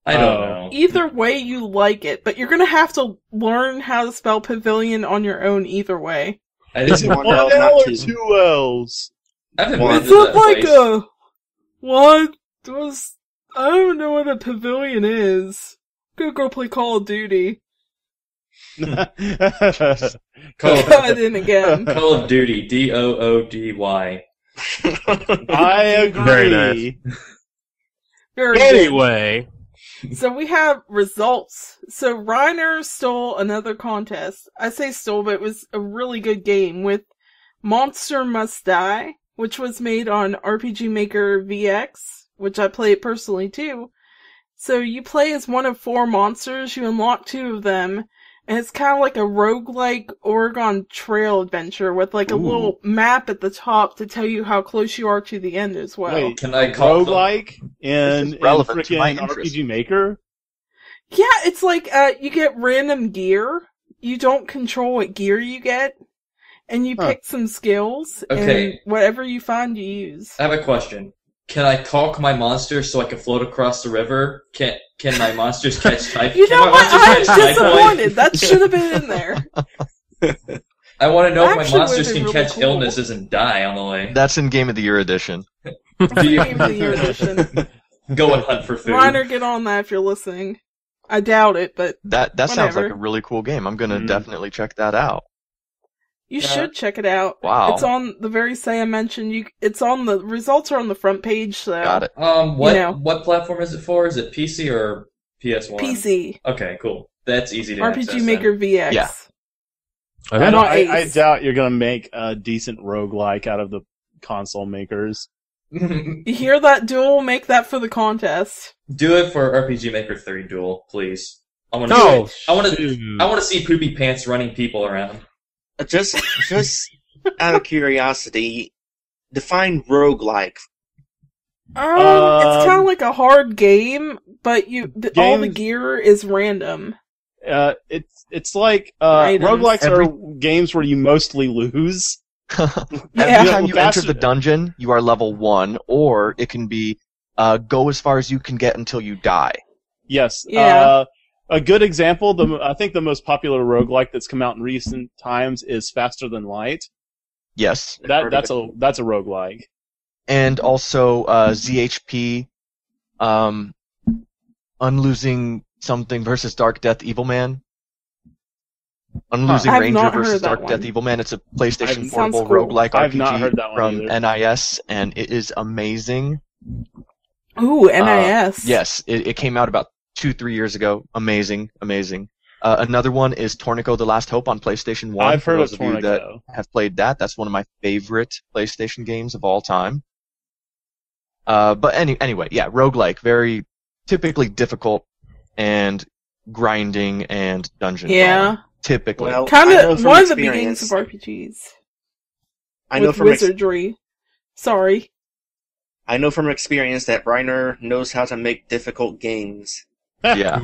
I don't know. Either way you like it, but you're gonna have to learn how to spell pavilion on your own either way. I didn't One One L, L not or two. 2 L's? I've Well, admitted It's not that like place. I don't know what a pavilion is. Go play Call of Duty. Call Cut in again. Call of Duty, Doody. I agree. Very nice. Very good. Anyway. So we have results. So Reiner stole another contest. I say stole, but it was a really good game with Monster Must Die, which was made on RPG Maker VX, which I play it personally too. So you play as one of 4 monsters, you unlock 2 of them, And it's kind of like a roguelike Oregon Trail adventure with like a little map at the top to tell you how close you are to the end as well. Wait, Can I call roguelike in relevant to my frickin' interest. RPG Maker? Yeah, it's like you get random gear. You don't control what gear you get. And you pick some skills, and whatever you find, you use. I have a question. Can I caulk my monsters so I can float across the river? Can my monsters catch typhoid? You know what? I'm disappointed. That should have been in there. I want to know if my Actually, monsters would've can been catch really cool. illnesses and die on the way. That's in Game of the Year edition. Game of the Year edition. Go and hunt for food. Reiner, get on that if you're listening. I doubt it, but That sounds whatever. like a really cool game. I'm gonna definitely check that out. You should check it out. Wow. It's on the very site I mentioned. It's on the results are on the front page. So Got it. What platform is it for? Is it PC or PS1? PC. Okay, cool. That's easy to access. RPG Maker VX. Yeah. I doubt you're gonna make a decent roguelike out of the console makers. You hear that, Duel? Make that for the contest. Do it for RPG Maker 3 Duel, please. I want to see poopy pants running people around. Just out of curiosity, define roguelike. It's kind of like a hard game, but all the gear is random. It's like Items. roguelikes are games where you mostly lose. Every time you enter the dungeon, you are level 1, or it can be go as far as you can get until you die. Yes. Yeah. A good example, I think the most popular roguelike that's come out in recent times is Faster Than Light. Yes. That's a roguelike. And also ZHP, Unlosing Something versus Dark Death Evil Man. Unlosing I've Ranger not heard versus of that Dark one. Death Evil Man. It's a PlayStation Sounds portable cool. roguelike I've RPG not heard that one from either. NIS, and it is amazing. Ooh, NIS. Yes, it came out about 2-3 years ago. Amazing. Another one is Tornico: The Last Hope on PlayStation 1. I've heard For of those of you that Tornico. have played that, that's one of my favorite PlayStation games of all time. But anyway, yeah, roguelike, very typically difficult and grinding and dungeon crawling. Typically. Well, Kind I know of from one of the beginnings experience- of RPGs. I know with from wizardry. Sorry. I know from experience that Reiner knows how to make difficult games. Yeah.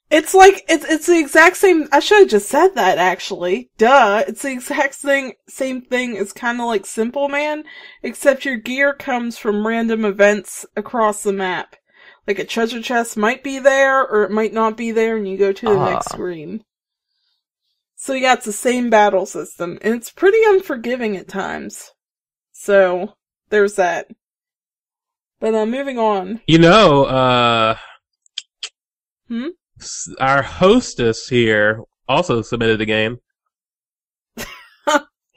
It's like it's the exact same. I should have just said that actually. Duh. It's the exact same thing as kind of like Simple Man, except your gear comes from random events across the map. Like a treasure chest might be there, or it might not be there, and you go to the next screen. So yeah, it's the same battle system, and it's pretty unforgiving at times. So there's that. But moving on. You know, our hostess here also submitted a game.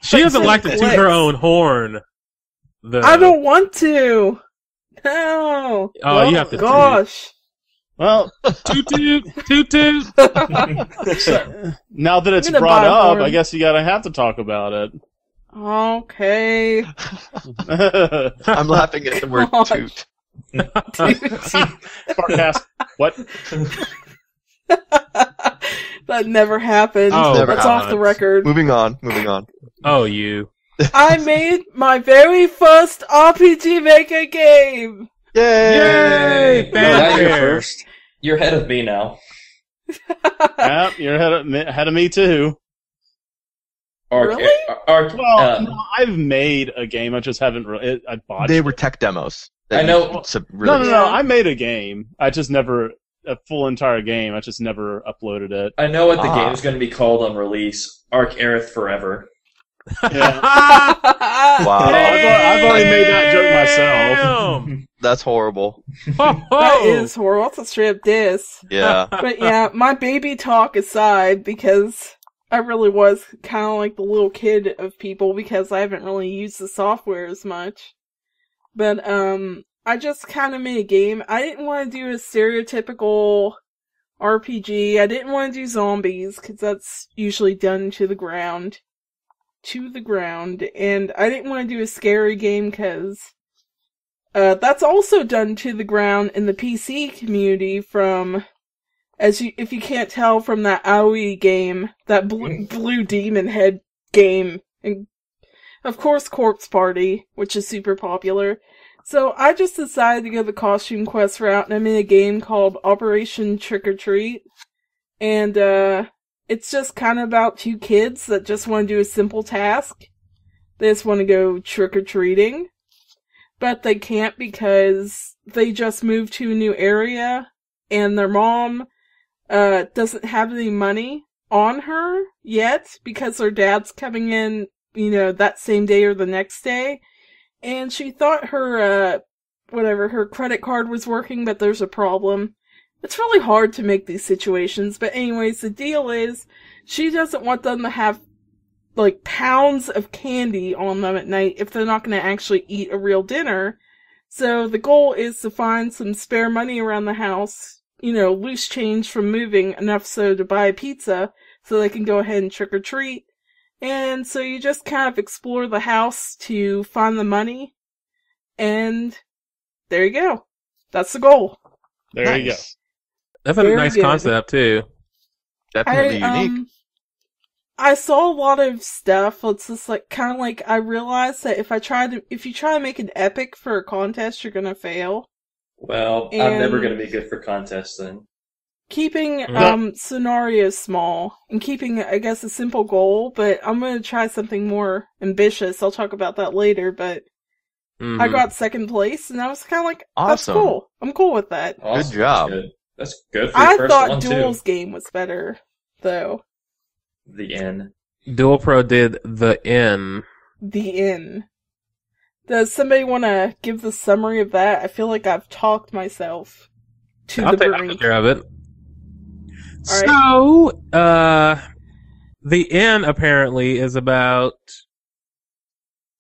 She doesn't like to toot her own horn, though. I don't want to. No. Oh, you have to. Gosh. Well, toot toot. Now that it's I'm gonna brought buy a up, horn. I guess you gotta have to talk about it. Okay. I'm laughing at the word Gosh. toot. Podcast. What? That never happened. Oh, Never That's off happened. the record. Moving on. Oh, you. I made my very first RPG Maker game. Yay! Now you're Fanfare. First, You're ahead of me now. Yep, you're ahead of me too. Really? Well, no, I've made a game. I just haven't. I botched. They were it. tech demos. I know- Really No. I made a game. I just never a full entire game. I just never uploaded it. I know what the game is going to be called on release. Arc Aerith Forever. Yeah. Wow. I've already made that joke myself. Damn. That's horrible. That is horrible. That's a straight up diss. Yeah. But yeah, my baby talk aside, because I really was kind of like the little kid of people because I haven't really used the software as much. But, I just kind of made a game. I didn't want to do a stereotypical RPG. I didn't want to do zombies, because that's usually done to the ground. And I didn't want to do a scary game, because that's also done to the ground in the PC community from if you can't tell from that AOE game, that blue demon head game, and of course Corpse Party, which is super popular. So I just decided to go the costume quest route, and I'm in a game called Operation Trick or Treat. And it's just kind of about two kids that just want to do a simple task. They just want to go trick-or-treating. But they can't because they just moved to a new area, and their mom doesn't have any money on her yet because their dad's coming in, that same day or the next day. And she thought her, her credit card was working, but there's a problem. It's really hard to make these situations, but anyways, the deal is, she doesn't want them to have, pounds of candy on them at night if they're not going to actually eat a real dinner. So the goal is to find some spare money around the house, loose change from moving, enough so to buy a pizza, so they can go ahead and trick-or-treat. And so you just kind of explore the house to find the money, and there you go. That's the goal. There you go. That's a nice concept, too. Definitely unique. I saw a lot of stuff. It's just I realized that if you try to make an epic for a contest, you're gonna fail. Well, I'm never gonna be good for contests then. Keeping scenarios small and keeping, I guess, a simple goal, but I'm gonna try something more ambitious. I'll talk about that later, but I got second place, and I was kind of like, that's awesome. cool. I'm cool with that. Awesome. Good job. That's good for your first one, I thought Duel's game was better, though. The N. Duel Pro did the N. The N. Does somebody want to give the summary of that? I feel like I've talked myself to the brink. I'll take care of it. All So, the N apparently is about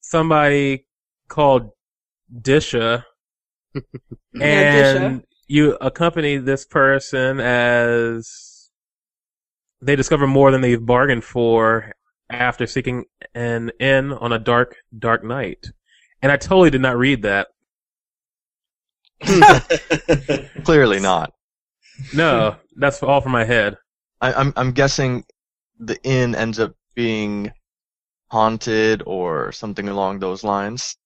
somebody called Disha. And you accompany this person as they discover more than they've bargained for after seeking an inn on a dark, dark night. And I totally did not read that. Clearly not. No, that's all from my head. I'm guessing the inn ends up being haunted or something along those lines.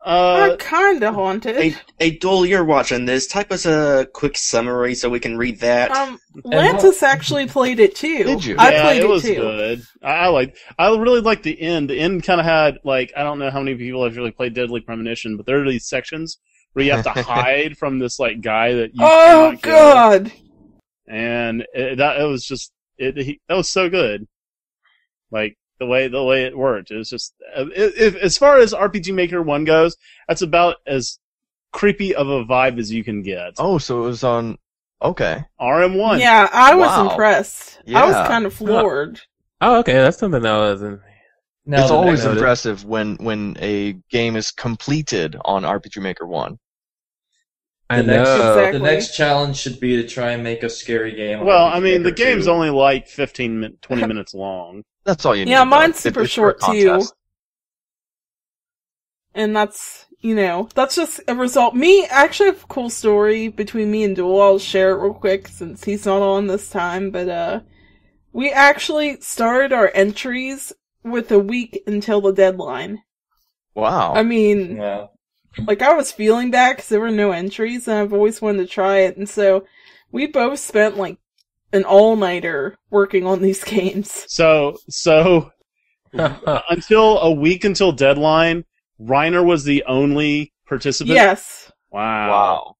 Kinda haunted. Hey, Duel, you're watching this. Type us a quick summary so we can read that. Lantis actually played it too. Did you? I played it was too. Good. I really liked the end. The end kind of had I don't know how many people have really played Deadly Premonition, but there are these sections where you have to hide from this guy that you. Oh God! Kill. And that was so good. The way it worked, it was just as far as RPG Maker 1 goes, that's about as creepy of a vibe as you can get. Oh, so it was on. Okay. RM1. Yeah, I was impressed. Yeah. I was kind of floored. Oh, okay, that's something that wasn't. It's always impressive when a game is completed on RPG Maker 1. I know. The next challenge should be to try and make a scary game. Well, I mean, the game's only 20 minutes long. That's all you need. Yeah, mine's super it's short for a too. contest. And that's just a result. I actually have a cool story between me and Duel. I'll share it real quick since he's not on this time. But, we actually started our entries with a week until the deadline. Wow. I mean, Wow. I was feeling bad because there were no entries, and I've always wanted to try it. And so, we both spent, an all-nighter working on these games. So until a week until deadline, Reiner was the only participant? Yes. Wow.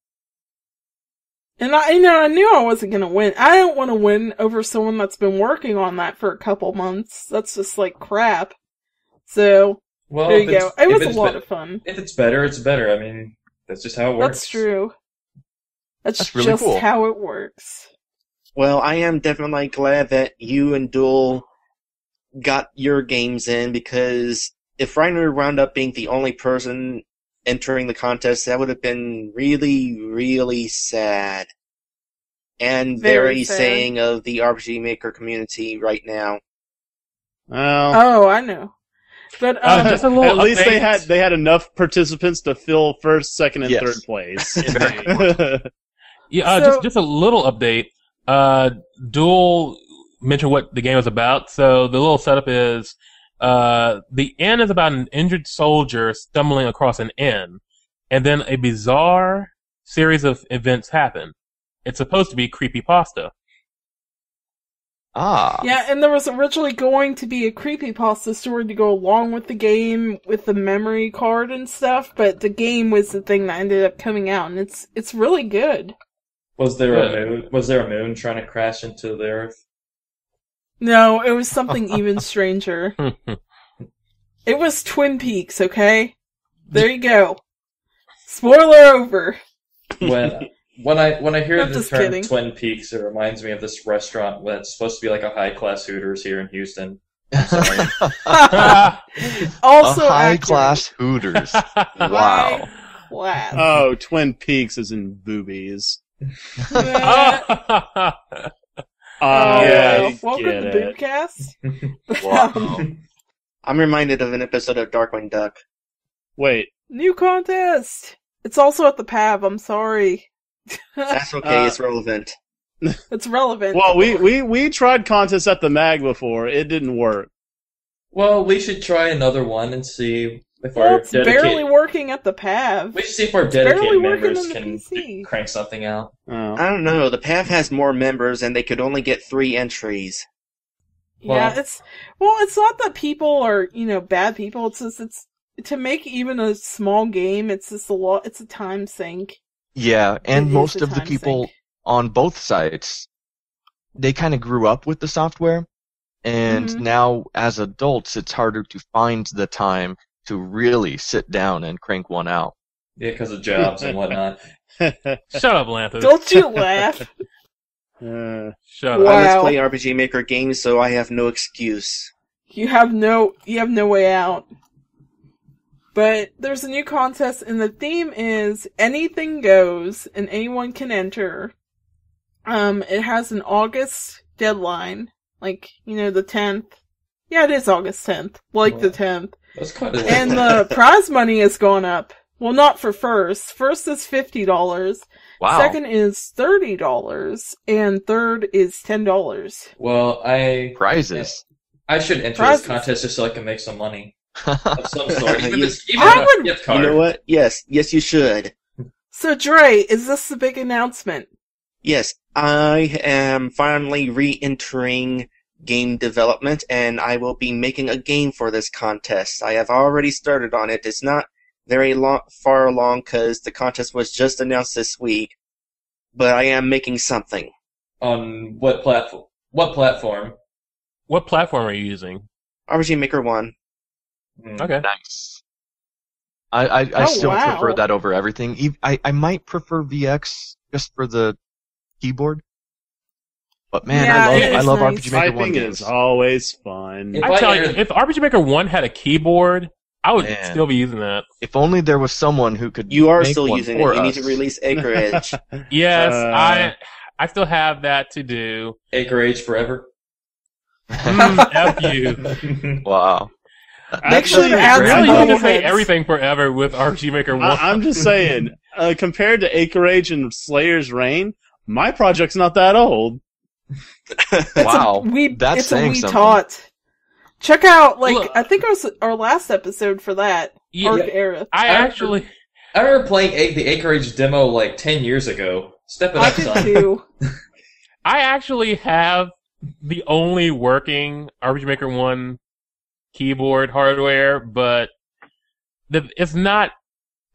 And I knew I wasn't gonna win. I don't want to win over someone that's been working on that for a couple months. That's just crap. So, there you go. It was a lot of fun. If it's better, it's better. I mean, that's just how it works. That's true. That's really just cool. how it works. Well, I am definitely glad that you and Duel got your games in, because if Reiner wound up being the only person entering the contest, that would have been really, really sad. And very sad. saying of the RPG Maker community right now. Well, Oh, I know. But Just a little at least update. they had enough participants to fill first, second, and Yes. third place. Yeah, just a little update. Duel mentioned what the game is about. So the little setup is the inn is about an injured soldier stumbling across an inn, and then a bizarre series of events happen. It's supposed to be creepypasta. Ah. Yeah, and there was originally going to be a creepypasta story to go along with the game, with the memory card and stuff, but the game was the thing that ended up coming out, and it's really good. Was there a moon? Was there a moon trying to crash into the Earth? No, it was something even stranger. It was Twin Peaks, okay? There you go. Spoiler over. When I hear I'm the just term kidding. Twin Peaks, it reminds me of this restaurant that's supposed to be like a high-class Hooters here in Houston. I'm sorry. Also a high accurate. class Hooters. Wow. Wow. Oh, Twin Peaks is in boobies. Yeah. I Welcome get to it. Bootcast. Wow. I'm reminded of an episode of Darkwing Duck. Wait, New contest! It's also at the PAB, I'm sorry. That's okay, it's relevant. It's relevant. well, we tried contests at the mag before. It didn't work. Well, we should try another one and see if Well, our it's barely dedicated. working at the PAB. We should see if our barely dedicated working members on the can PC. crank something out. Oh. I don't know, the PAV has more members and they could only get 3 entries. Yeah, Well- it's not that people are, bad people, it's just, to make even a small game, it's just it's a time sink. Yeah, and It is most a of the time people sink. on both sites, they kind of grew up with the software, and Mhm. now as adults, it's harder to find the time to really sit down and crank one out. Yeah, because of jobs and whatnot. Shut up, Lanthus. Don't you laugh. Shut Wow. up. I must play RPG Maker games, so I have no excuse. You have no way out. But there's a new contest, and the theme is anything goes, and anyone can enter. It has an August deadline, like the 10th. Yeah, it is August 10th, the 10th. That's quite a And the prize money has gone up. Well, not for first. First is $50. Wow. Second is $30, and third is $10. Well, Prizes. I should enter Prizes. this contest just so I can make some money of some sort. Even Yes. even I a would- gift You card. know what? Yes, you should. So, Dre, is this the big announcement? Yes, I am finally re-entering game development, and I will be making a game for this contest. I have already started on it. It's not very far along because the contest was just announced this week, but I am making something. On what platform? What platform? What platform are you using? RPG Maker 1. Okay. Nice. I Oh, still wow. prefer that over everything. I might prefer VX just for the keyboard. But man, Yeah, I love nice. RPG Maker 1 Typing games. is always fun. If I I tell you, enter- if RPG Maker 1 had a keyboard, I would Man. still be using that. If only there was someone who could You are make still one using for it. You need us. to release Acre Edge. Yes, Uh, I still have that to do. Acre Age forever. F you. Wow. Make sure to Actually, add Really, some you can bobbleheads. say everything forever with RPG Maker 1. I'm just saying, compared to Acre Age and Slayer's Reign, my project's not that old. Wow. We That's it's a saying we something. taught. Check out Look. I think it was our last episode for that Yeah, Arc era. I actually... I remember playing the Acre Age demo like 10 years ago. Step it I up, did son. too. I actually have the only working RPG Maker 1 keyboard hardware, but it's not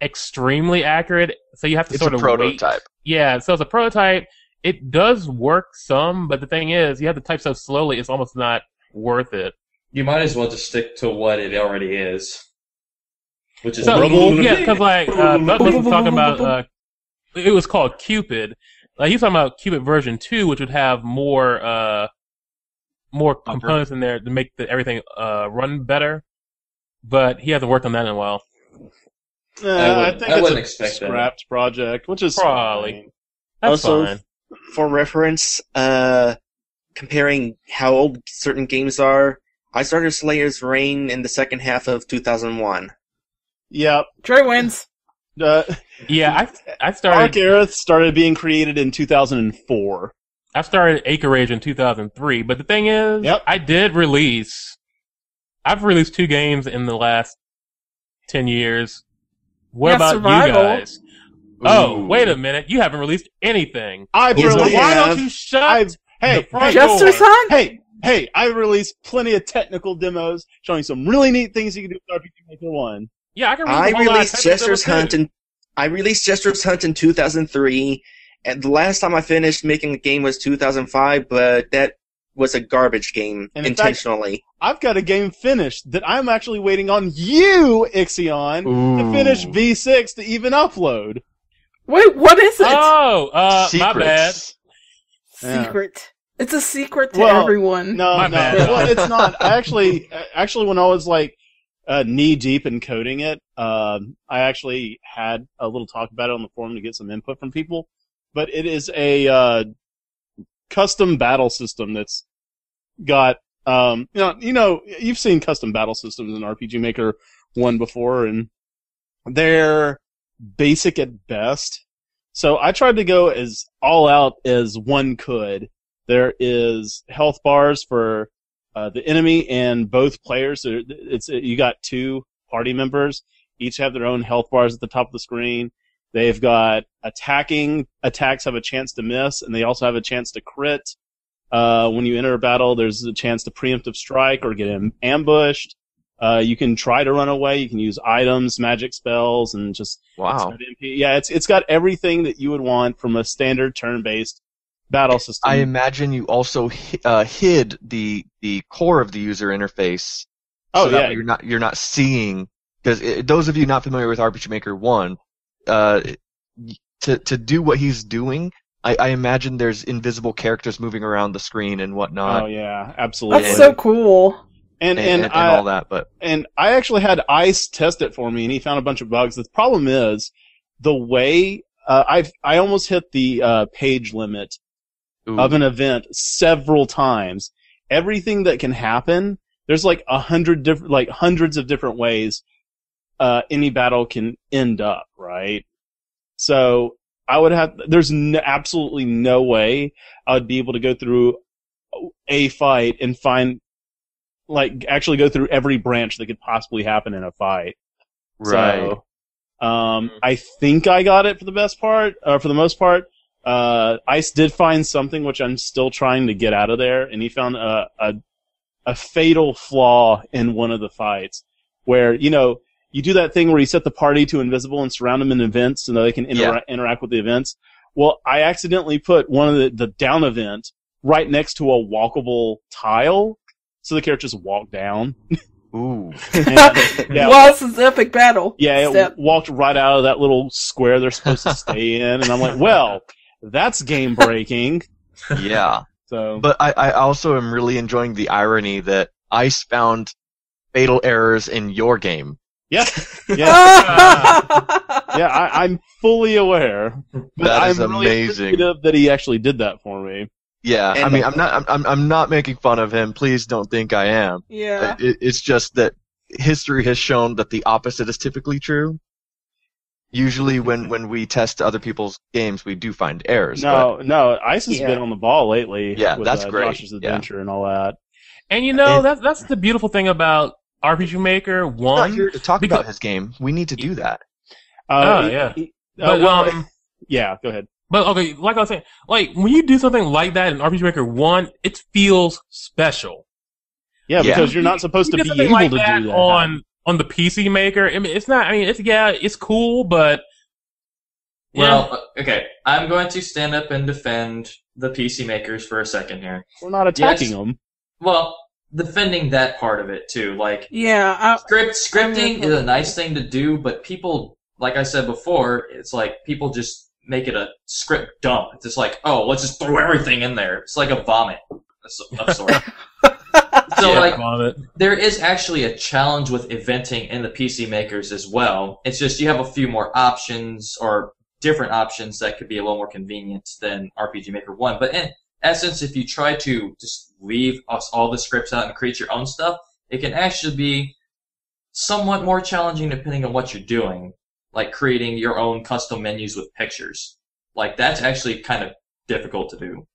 extremely accurate, so you have to It's sort a of prototype. wait. Yeah, so it's a prototype. It does work some, but the thing is, you have to type so slowly, it's almost not worth it. You might as well just stick to what it already is. Which is So, Rubble. yeah, because like, Bud was talking about, it was called Cupid. Like, he was talking about Cupid version 2, which would have more components in there to make everything run better. But he hasn't worked on that in a while. I think I it's wouldn't a expect that. scrapped project, which is Probably. fine. That's Also, fine. For reference, comparing how old certain games are, I started Slayer's Reign in the second half of 2001. Yep. Dre wins. Yeah, I Dark started Aerith started being created in 2004. I started Acre Age in 2003, but the thing is, Yep. I've released 2 games in the last 10 years. What Yeah, about Survival. you guys? Oh, wait a minute. You haven't released anything. I've Yes, released. I Why have. don't you shut the Hey, front Jester's door? Hunt? hey! I released plenty of technical demos showing some really neat things you can do with RPG Maker 1. Yeah, I can read I the whole lot of released technical Jester's demos, Hunt too. I released Jester's Hunt in 2003, and the last time I finished making a game was 2005, but that was a garbage game And in intentionally. I've got a game finished that I'm actually waiting on you, Ixion, to finish V6 to even upload. Wait, what is it? Oh, my bad. Secrets. Yeah. Secret. It's a secret to Well, everyone. No, My no. bad. Well, it's not. I actually, when I was like knee deep in coding it, I actually had a little talk about it on the forum to get some input from people. But it is a custom battle system that's got you've seen custom battle systems in RPG Maker 1 before, and they're basic at best. So I tried to go as all out as one could. There is health bars for the enemy and both players. You got 2 party members. Each have their own health bars at the top of the screen. They've got attacks have a chance to miss, and they also have a chance to crit. When you enter a battle, there's a chance to preemptive strike or get ambushed. You can try to run away. You can use items, magic spells, and just Wow. Yeah, it's got everything that you would want from a standard turn-based battle system. I imagine you also hid the core of the user interface. Oh, so that yeah. way you're not seeing, because those of you not familiar with RPG Maker 1, to do what he's doing, I imagine there's invisible characters moving around the screen and whatnot. Oh yeah, absolutely. That's so cool. and all that, but And I actually had Ice test it for me, and he found a bunch of bugs. The problem is the way I almost hit the page limit of an event several times. Everything that can happen, there's like hundreds of different ways any battle can end up, right? So I would have. There's absolutely no way I would be able to go through a fight and find. Actually go through every branch that could possibly happen in a fight. right. So, I think I got it for the most part. Ice did find something which I'm still trying to get out of there, and he found a fatal flaw in one of the fights where, you do that thing where you set the party to invisible and surround them in events so that they can interact with the events. Well, I accidentally put one of the down event right next to a walkable tile. So the characters walk down. Ooh. Well, this is epic battle. Yeah, it Step. walked right out of that little square they're supposed to stay in, and I'm like, well, that's game breaking. Yeah. So, But I also am really enjoying the irony that Ice found fatal errors in your game. yeah, I'm fully aware. But That is I'm really amazing. appreciative that he actually did that for me. Yeah, And I mean, I'm not making fun of him. Please don't think I am. Yeah. It's just that history has shown that the opposite is typically true. Usually, when we test other people's games, we do find errors. No, Ice has been on the ball lately. Yeah, with, that's great. Josh's Adventure and all that. And that's the beautiful thing about RPG Maker But 1. not here to talk because- about his game. We need to do that. But, yeah, go ahead. But okay, like I was saying, when you do something like that in RPG Maker 1, it feels special. Yeah, Yeah. because you're not supposed to You be do something able like to that do that. on the PC Maker. I mean, it's not. I mean, it's cool, but Well, okay, I'm going to stand up and defend the PC makers for a second here. We're not attacking Yes. them. Well, defending that part of it too. Yeah. Scripting is a nice thing to do, but people, like I said before, it's like people just make it a script dump. It's just like, oh, let's just throw everything in there. It's like a vomit of sorts. So, there is actually a challenge with eventing in the PC makers as well. It's just you have a few more options or different options that could be a little more convenient than RPG Maker 1. But in essence, if you try to just leave all the scripts out and create your own stuff, it can actually be somewhat more challenging depending on what you're doing. like creating your own custom menus with pictures. Like that's actually kind of difficult to do.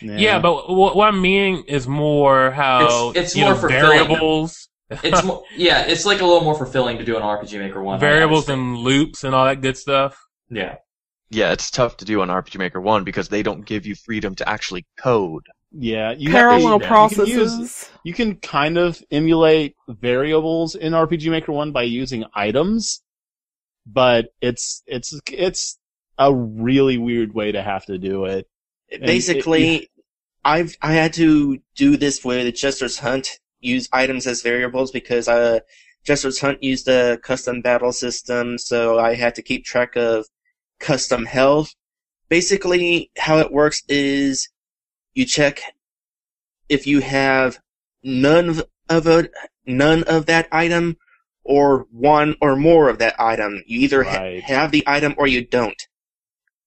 Yeah, but what I'm meaning is more how it's more fulfilling. variables. It's more, yeah, it's like a little more fulfilling to do on RPG Maker 1. Variables and loops and all that good stuff. Yeah. Yeah, it's tough to do on RPG Maker 1 because they don't give you freedom to actually code. Yeah, parallel processes. You can kind of emulate variables in RPG Maker 1 by using items, but it's a really weird way to have to do it. Basically, I had to do this with Jester's Hunt, use items as variables because Jester's Hunt used a custom battle system, so I had to keep track of custom health. Basically, how it works is you check if you have none of that item or one or more of that item. You either have the item or you don't,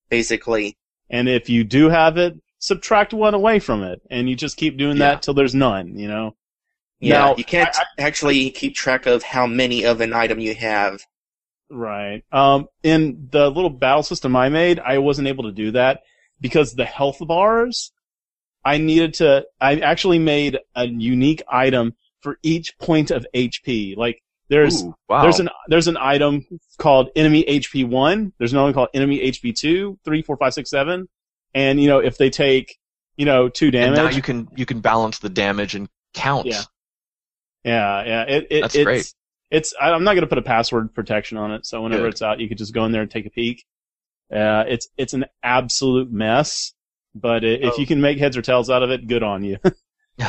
basically. And if you do have it, subtract one away from it, and you just keep doing that till there's none, you know? Yeah, now, you can't actually keep track of how many of an item you have. Right. In the little battle system I made, I wasn't able to do that because the health bars, I actually made a unique item for each point of HP. Like, there's an item called enemy HP 1. There's another one called enemy HP 2, 3, 4, 5, 6, 7. And, if they take, 2 damage. And now you can balance the damage and count. Yeah. That's great. I'm not going to put a password protection on it, so whenever it's out, you could just go in there and take a peek. It's an absolute mess, but if you can make heads or tails out of it, good on you.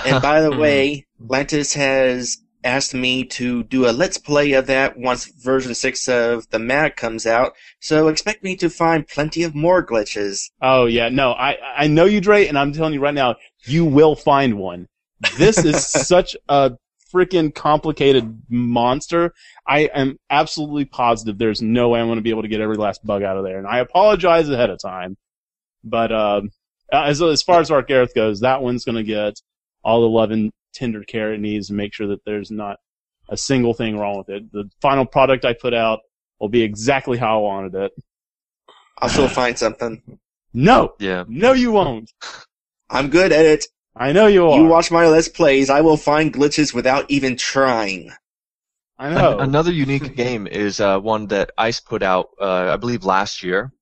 And by the way, Lantis has asked me to do a Let's Play of that once version 6 of the MAG comes out, so expect me to find plenty of more glitches. Oh, yeah, no, I know you, Dre, and I'm telling you right now, you will find one. This is such a freaking complicated monster. I am absolutely positive there's no way I'm going to be able to get every last bug out of there, and I apologize ahead of time. But as far as Argareth goes, that one's going to get all the love and tender care it needs to make sure that there's not a single thing wrong with it. The final product I put out will be exactly how I wanted it. I'll still find something. No! Yeah. No, you won't. I'm good at it. I know you are. You watch my Let's Plays, I will find glitches without even trying. I know. Another unique game is one that ICE put out, I believe, last year.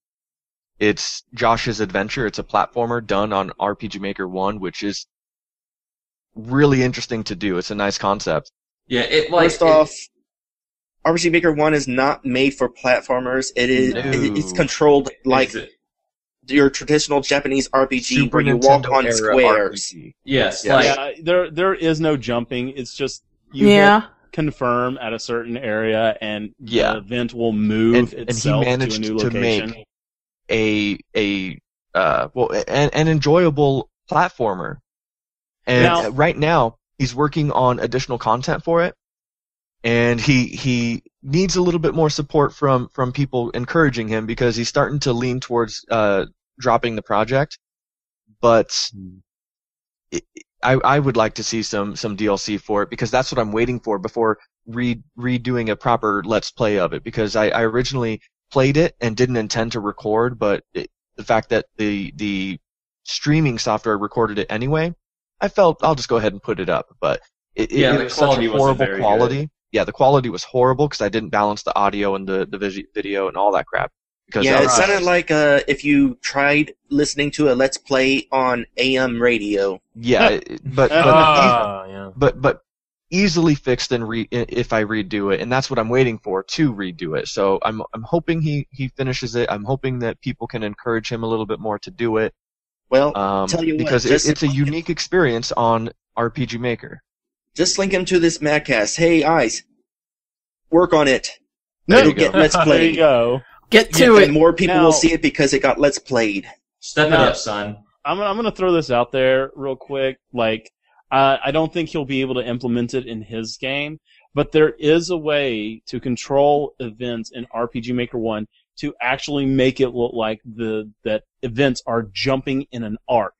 It's Josh's Adventure. It's a platformer done on RPG Maker 1, which is really interesting to do. It's a nice concept. Yeah, First off, RPG Maker 1 is not made for platformers. It's controlled like your traditional Japanese RPG where you walk on squares. RPG. Yes. There is no jumping. It's just you hit confirm at a certain area and the event will move itself to a new location. To make an enjoyable platformer. And right now, he's working on additional content for it, and he needs a little bit more support from people encouraging him because he's starting to lean towards dropping the project. But I would like to see some DLC for it because that's what I'm waiting for before redoing a proper Let's Play of it, because I originally played it and didn't intend to record, but the fact that the streaming software recorded it anyway, I felt I'll just go ahead and put it up. But it was such a horrible quality. Yeah, the quality was horrible because I didn't balance the audio and the video and all that crap. Because it sounded like if you tried listening to a Let's Play on AM radio. Yeah, but easily fixed if I redo it, and that's what I'm waiting for to redo it. So I'm hoping he finishes it. I'm hoping that people can encourage him a little bit more to do it. Well, tell you because what, it's a unique experience on RPG Maker. Just link him to this MagCast. Hey, Ice, work on it. It'll get Let's Played. There you go. Get to it. And more people will see it because it got Let's Played. Step it up, son. I'm gonna throw this out there real quick. Like, I don't think he'll be able to implement it in his game, but there is a way to control events in RPG Maker 1 to actually make it look like that events are jumping in an arc.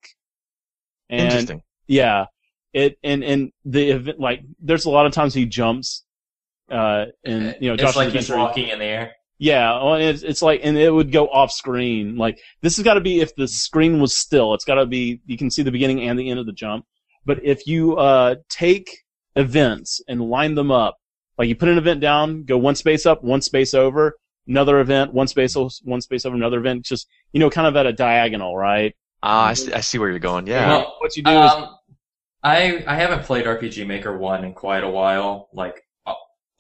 And, interesting. Yeah. And the event, like, there's a lot of times he jumps, and, Josh's Josh's like he's walking in the air. Yeah, well, it's like, and it would go off screen. Like, this has got to be if the screen was still. It's got to be, you can see the beginning and the end of the jump. But if you take events and line them up, like you put an event down, go one space up, one space over, another event, one space over, another event, just, kind of at a diagonal, right? I see where you're going, yeah. Well, what you do is... I haven't played RPG Maker 1 in quite a while, like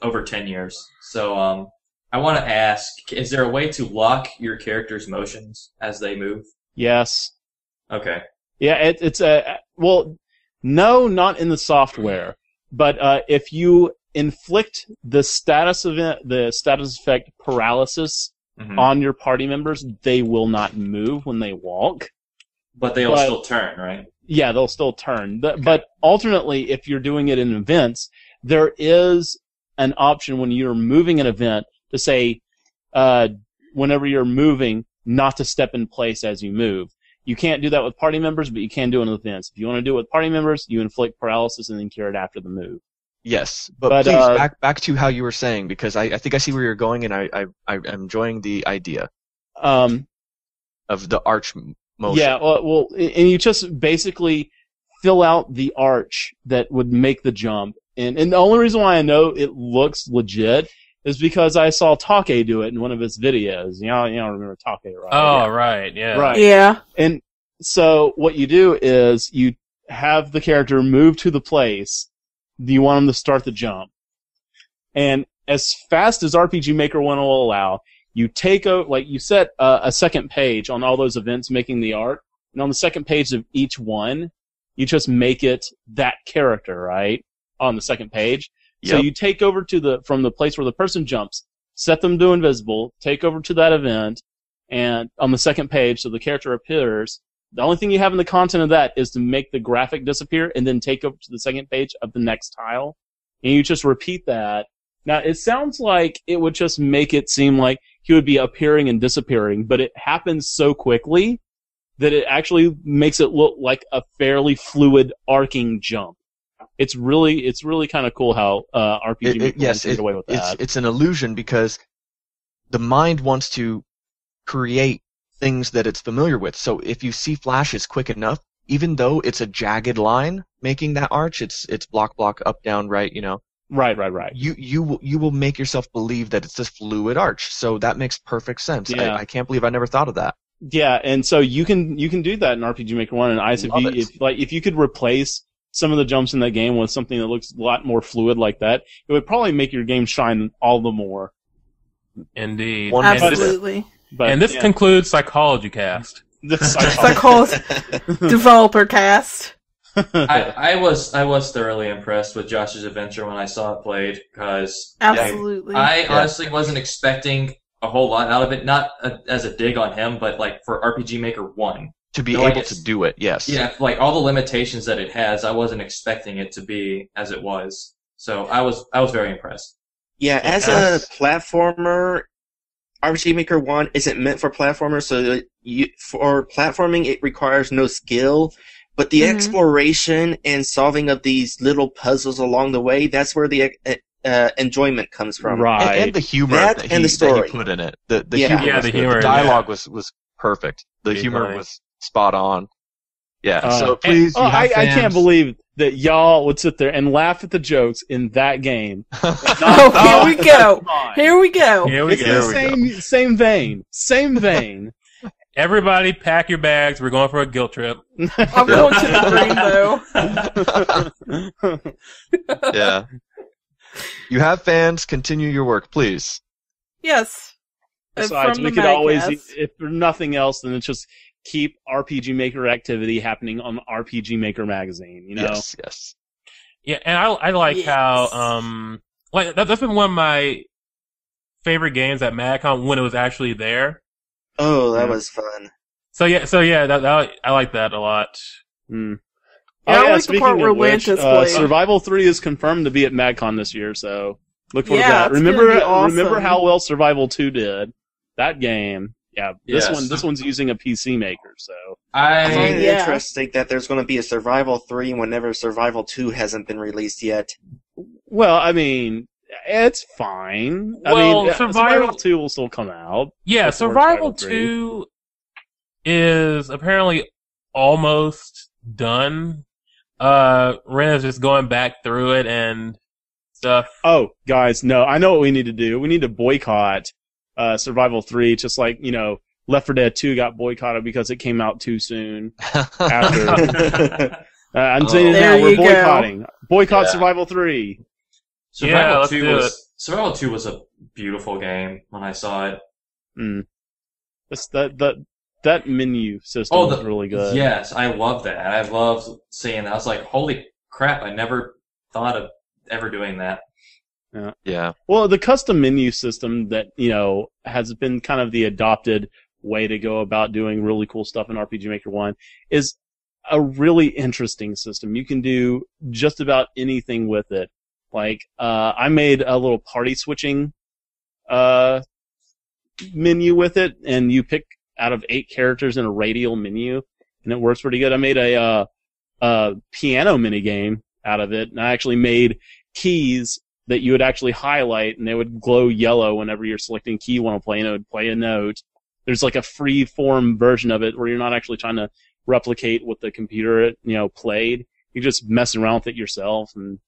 over 10 years. So I want to ask, is there a way to lock your character's motions as they move? Yes. Okay. Yeah, it's well, no, not in the software, but if you inflict the status effect paralysis on your party members, they will not move when they walk. But they'll still turn, right? Yeah, they'll still turn. But alternately, if you're doing it in events, there is an option when you're moving an event to say, whenever you're moving, not to step in place as you move. You can't do that with party members, but you can do it in events. If you want to do it with party members, you inflict paralysis and then cure it after the move. Yes, but please, back to how you were saying, because I think I see where you're going, and I'm enjoying the idea of the arch motion. Yeah, well, and you just basically fill out the arch that would make the jump. And the only reason why I know it looks legit is because I saw Take do it in one of his videos. You know, remember Take, right? Oh, right, yeah. Right. Yeah. And so what you do is you have the character move to the place you want them to start the jump. And as fast as RPG Maker 1 will allow, you take you set a second page on all those events making the art, and on the second page of each one, you just make it that character, right? On the second page. Yep. So you take over from the place where the person jumps, set them to invisible, take over to that event, and on the second page, so the character appears. The only thing you have in the content of that is to make the graphic disappear and then take over to the second page of the next tile. And you just repeat that. Now, it sounds like it would just make it seem like he would be appearing and disappearing, but it happens so quickly that it actually makes it look like a fairly fluid arcing jump. It's really kind of cool how RPG Maker gets away with that. It's an illusion because the mind wants to create things that it's familiar with. So if you see flashes quick enough, even though it's a jagged line making that arch, it's block up down right, Right. You will make yourself believe that it's this fluid arch. So that makes perfect sense. Yeah. I can't believe I never thought of that. Yeah, and so you can do that in RPG Maker 1 and Ice. If you could replace some of the jumps in that game with something that looks a lot more fluid like that, it would probably make your game shine all the more. Indeed. Absolutely. And this concludes Psychology Cast. Psychology Developer Cast. I was thoroughly impressed with Josh's adventure when I saw it played, because absolutely, I honestly wasn't expecting a whole lot out of it. Not as a dig on him, but like for RPG Maker 1 to be able to do it. Yes. Yeah, like all the limitations that it has, I wasn't expecting it to be as it was. So I was very impressed. Yeah, as a platformer, RPG Maker 1 isn't meant for platformers, so for platforming it requires no skill, but the exploration and solving of these little puzzles along the way, that's where the enjoyment comes from. Right. And the humor that he put in it. The humor. The dialogue was perfect. The humor was spot on. Yeah, so please, I can't believe that y'all would sit there and laugh at the jokes in that game. Here we go. It's the same vein. Everybody pack your bags. We're going for a guilt trip. I'm going to the green, though. Yeah. You have fans. Continue your work, please. Yes. Besides, we could always, if for nothing else, then it's just keep RPG Maker activity happening on RPG Maker magazine, Yes. Yeah, and I like how, that's been one of my favorite games at MagCon when it was actually there. Oh, that was fun. So yeah, I like that a lot. Yeah, I like the part where Lantis played. Survival 3 is confirmed to be at MagCon this year, so look forward to that. Awesome. Remember how well Survival 2 did? That game. Yeah, this one's using a PC Maker, so I find it interesting that there's going to be a Survival 3 whenever Survival 2 hasn't been released yet. Well, I mean, It's fine. Well, I mean, Survival Survival 2 will still come out. Yeah, before Survival 3. 2 is apparently almost done. Ren is just going back through it and stuff. Oh, guys, no, I know what we need to do. We need to boycott Survival 3, just like, Left 4 Dead 2 got boycotted because it came out too soon after. I'm saying it now, we're boycotting. Boycott Survival 3. Survival 2 was a beautiful game when I saw it. That menu system was really good. Yes, I love that. I loved seeing that. I was like, holy crap, I never thought of ever doing that. Yeah. Well, the custom menu system that, has been kind of the adopted way to go about doing really cool stuff in RPG Maker 1 is a really interesting system. You can do just about anything with it. Like, I made a little party switching menu with it, and you pick out of 8 characters in a radial menu, and it works pretty good. I made a piano mini game out of it, and I actually made keys that you would actually highlight, and they would glow yellow whenever you're selecting key you want to play, and it would play a note. There's like a free form version of it where you're not actually trying to replicate what the computer played. You just mess around with it yourself, and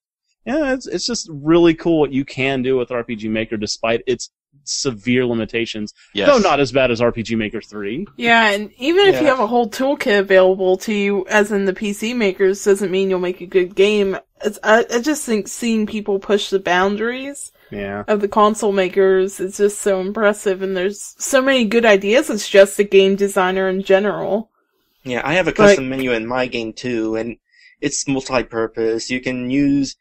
it's just really cool what you can do with RPG Maker despite its severe limitations. Yes. Though not as bad as RPG Maker 3. Yeah, and even if you have a whole toolkit available to you, as in the PC makers, doesn't mean you'll make a good game. I just think seeing people push the boundaries of the console makers is just so impressive, and there's so many good ideas as just a game designer in general. Yeah, I have a custom menu in my game too, and it's multi-purpose. You can use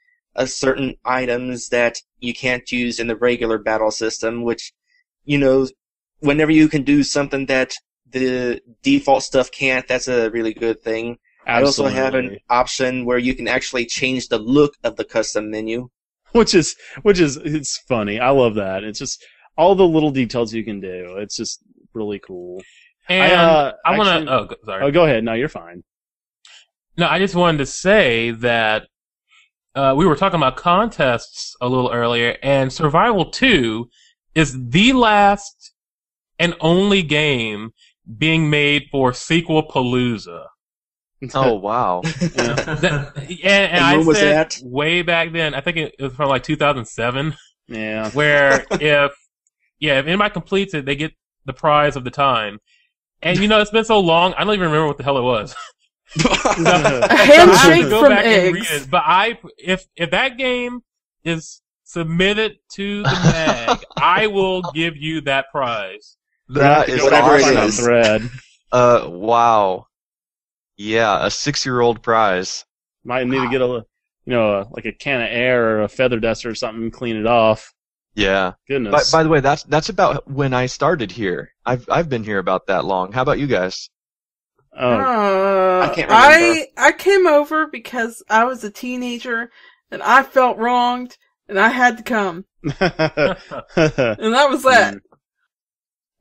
certain items that you can't use in the regular battle system, which, whenever you can do something that the default stuff can't, that's a really good thing. Absolutely. I also have an option where you can actually change the look of the custom menu. Which is it's funny. I love that. It's just all the little details you can do. It's just really cool. And I want to... sorry. Oh, go ahead. No, you're fine. No, I just wanted to say that we were talking about contests a little earlier, and Survival 2 is the last and only game being made for Sequel Palooza. Oh, wow. And I when was said that? way back then, I think it was from like 2007, Yeah. where if anybody completes it, they get the prize of the time. And it's been so long, I don't even remember what the hell it was. A handshake go from back and read eggs. it. But if that game is submitted to the MAG, I will give you that prize. That is whatever it Find awesome. a is. thread. Wow. Yeah, a 6-year-old prize. Might need to get like a can of air or a feather duster or something and clean it off. Yeah. Goodness. By the way, that's about when I started here. I've been here about that long. How about you guys? Oh. I can't remember. I came over because I was a teenager and I felt wronged and I had to come. And that was that.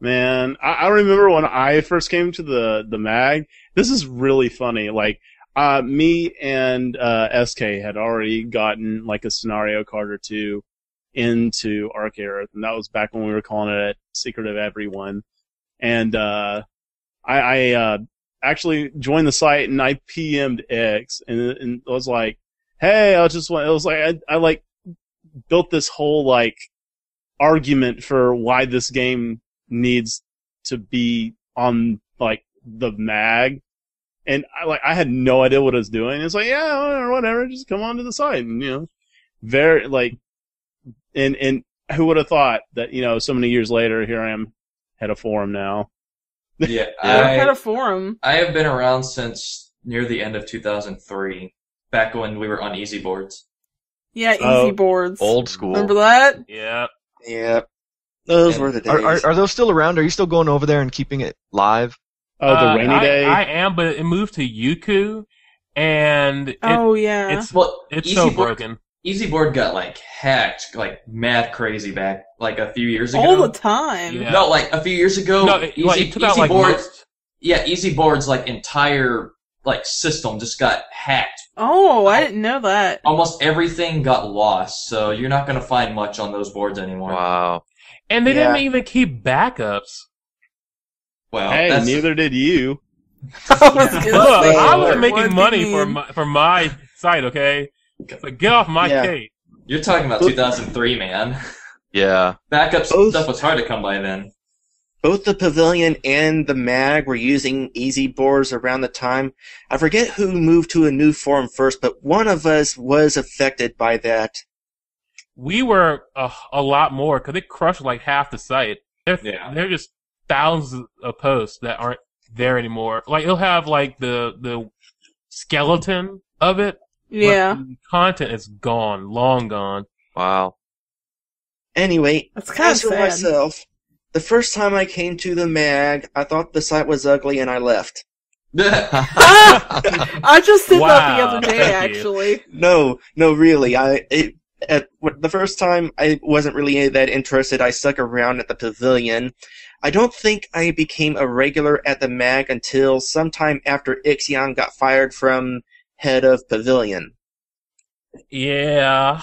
Man, I remember when I first came to the MAG. This is really funny. Like, me and SK had already gotten like a scenario card or two into Arc Earth, and that was back when we were calling it Secret of Everyone. And I actually joined the site and I PM'd X and I was like, hey, I like built this whole like argument for why this game needs to be on like the MAG, and I had no idea what I was doing. It's like, yeah, whatever, just come on to the site, and very like, and who would have thought that so many years later, here I am, head of forum now. Yeah, I had a forum. I have been around since near the end of 2003, back when we were on easy boards. Yeah, easy boards. Old school. Remember that? Yeah. Yeah. Those were the days. Are those still around? Are you still going over there and keeping it live? Oh, the rainy day. I am, but it moved to Yuku, and it's Easy so Board- broken. Easy board got like hacked, like mad crazy back like a few years ago. All the time. Yeah. No, like a few years ago. No, it took out like Boards. most. Yeah, Easy Board's like entire like system just got hacked. Oh, I didn't know that. Almost everything got lost, so you're not going to find much on those boards anymore. Wow. And they didn't even keep backups. Well, hey, neither did you. I was gonna Look, say, I was what making do money you mean? for my site, okay? So get off my case. You're talking about 2003, man. Yeah. Backup stuff was hard to come by then. Both the Pavilion and the MAG were using easy boards around the time. I forget who moved to a new form first, but one of us was affected by that. We were a lot more, because it crushed like half the site. There are just thousands of posts that aren't there anymore. Like, it'll have like the skeleton of it. Yeah. But the content is gone, long gone. Wow. Anyway, That's kind of as for sad. myself, the first time I came to the MAG, I thought the site was ugly and I left. I just did that the Wow, other day, thank you. actually. No, really. The first time I wasn't really that interested. I stuck around at the Pavilion. I don't think I became a regular at the MAG until sometime after Ixion got fired from head of Pavilion. Yeah.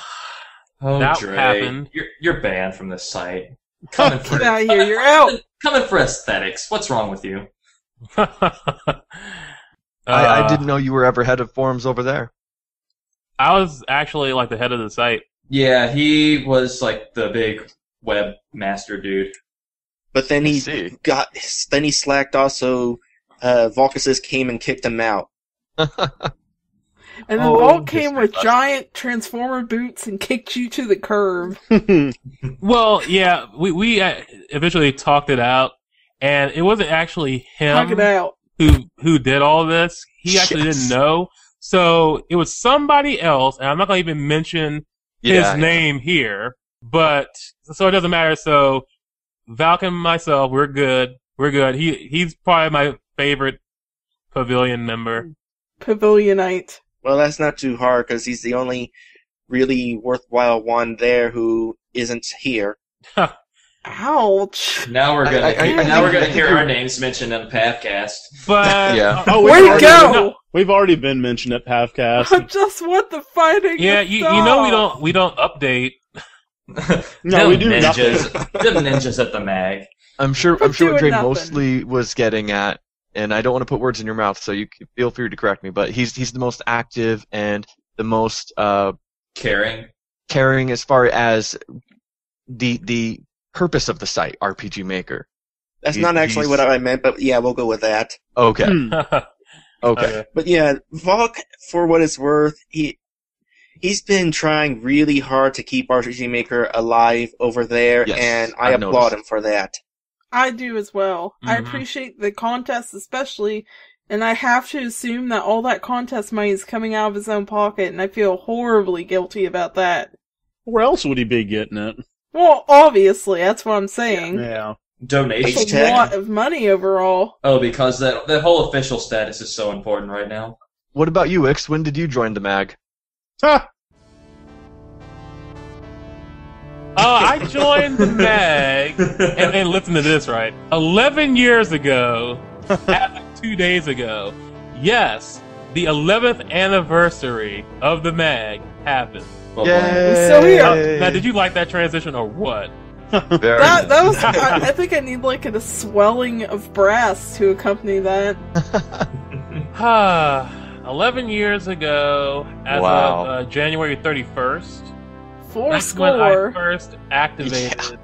Oh, That Dre, happened. You're banned from this site. Coming for Get out of here, you're out. Coming for aesthetics. What's wrong with you? I didn't know you were ever head of forums over there. I was actually like the head of the site. Yeah, he was like the big web master dude. But then I he see. slacked off, so Volcasus came and kicked him out. And then Oh, Vault came Mr. with Buster. giant Transformer boots and kicked you to the curb. Well, yeah, we eventually talked it out, and it wasn't actually Hug him it out. who did all this. He actually didn't know. So it was somebody else, and I'm not going to even mention his name here, but so it doesn't matter. So Valk and myself, we're good. We're good. He's probably my favorite Pavilion member. Pavilionite. Well, that's not too hard, because he's the only really worthwhile one there who isn't here. Ouch. Now we're gonna I we're gonna think hear you're- our names mentioned on the podcast. But Yeah. Oh, Way to already go! been- we've already been mentioned at I PavCast. just want the fighting. yeah, to you know stop. we don't update. No, we do ninjas, nothing. them ninjas at the mag. I'm sure We're what doing Dre nothing. mostly was getting at, and I don't want to put words in your mouth, so you can feel free to correct me, but he's the most active and the most Caring. caring as far as the purpose of the site, RPG Maker. That's not actually what I meant, but yeah, we'll go with that. Okay. Hmm. Okay. But yeah, Volk, for what it's worth, he's been trying really hard to keep RPG Maker alive over there, Yes, and I I've applaud noticed. him for that. I do as well. I Mhm. appreciate the contest especially, and I have to assume that all that contest money is coming out of his own pocket, and I feel horribly guilty about that. Where else would he be getting it? Well, obviously, that's what I'm saying. Yeah. Donation. It's a Hashtag. lot of money overall. Oh, because that whole official status is so important right now. What about you, Ix? When did you join the mag? Ha! I joined the MAG, and listen to this, right? 11 years ago, as of 2 days ago, yes, the 11th anniversary of the MAG happened. Well, Yay! We're still here. Now, did you like that transition or what? Very That nice. was. I think I need like a swelling of brass to accompany that. 11 years ago, as Wow. of January 31st, Four that's when I score. first activated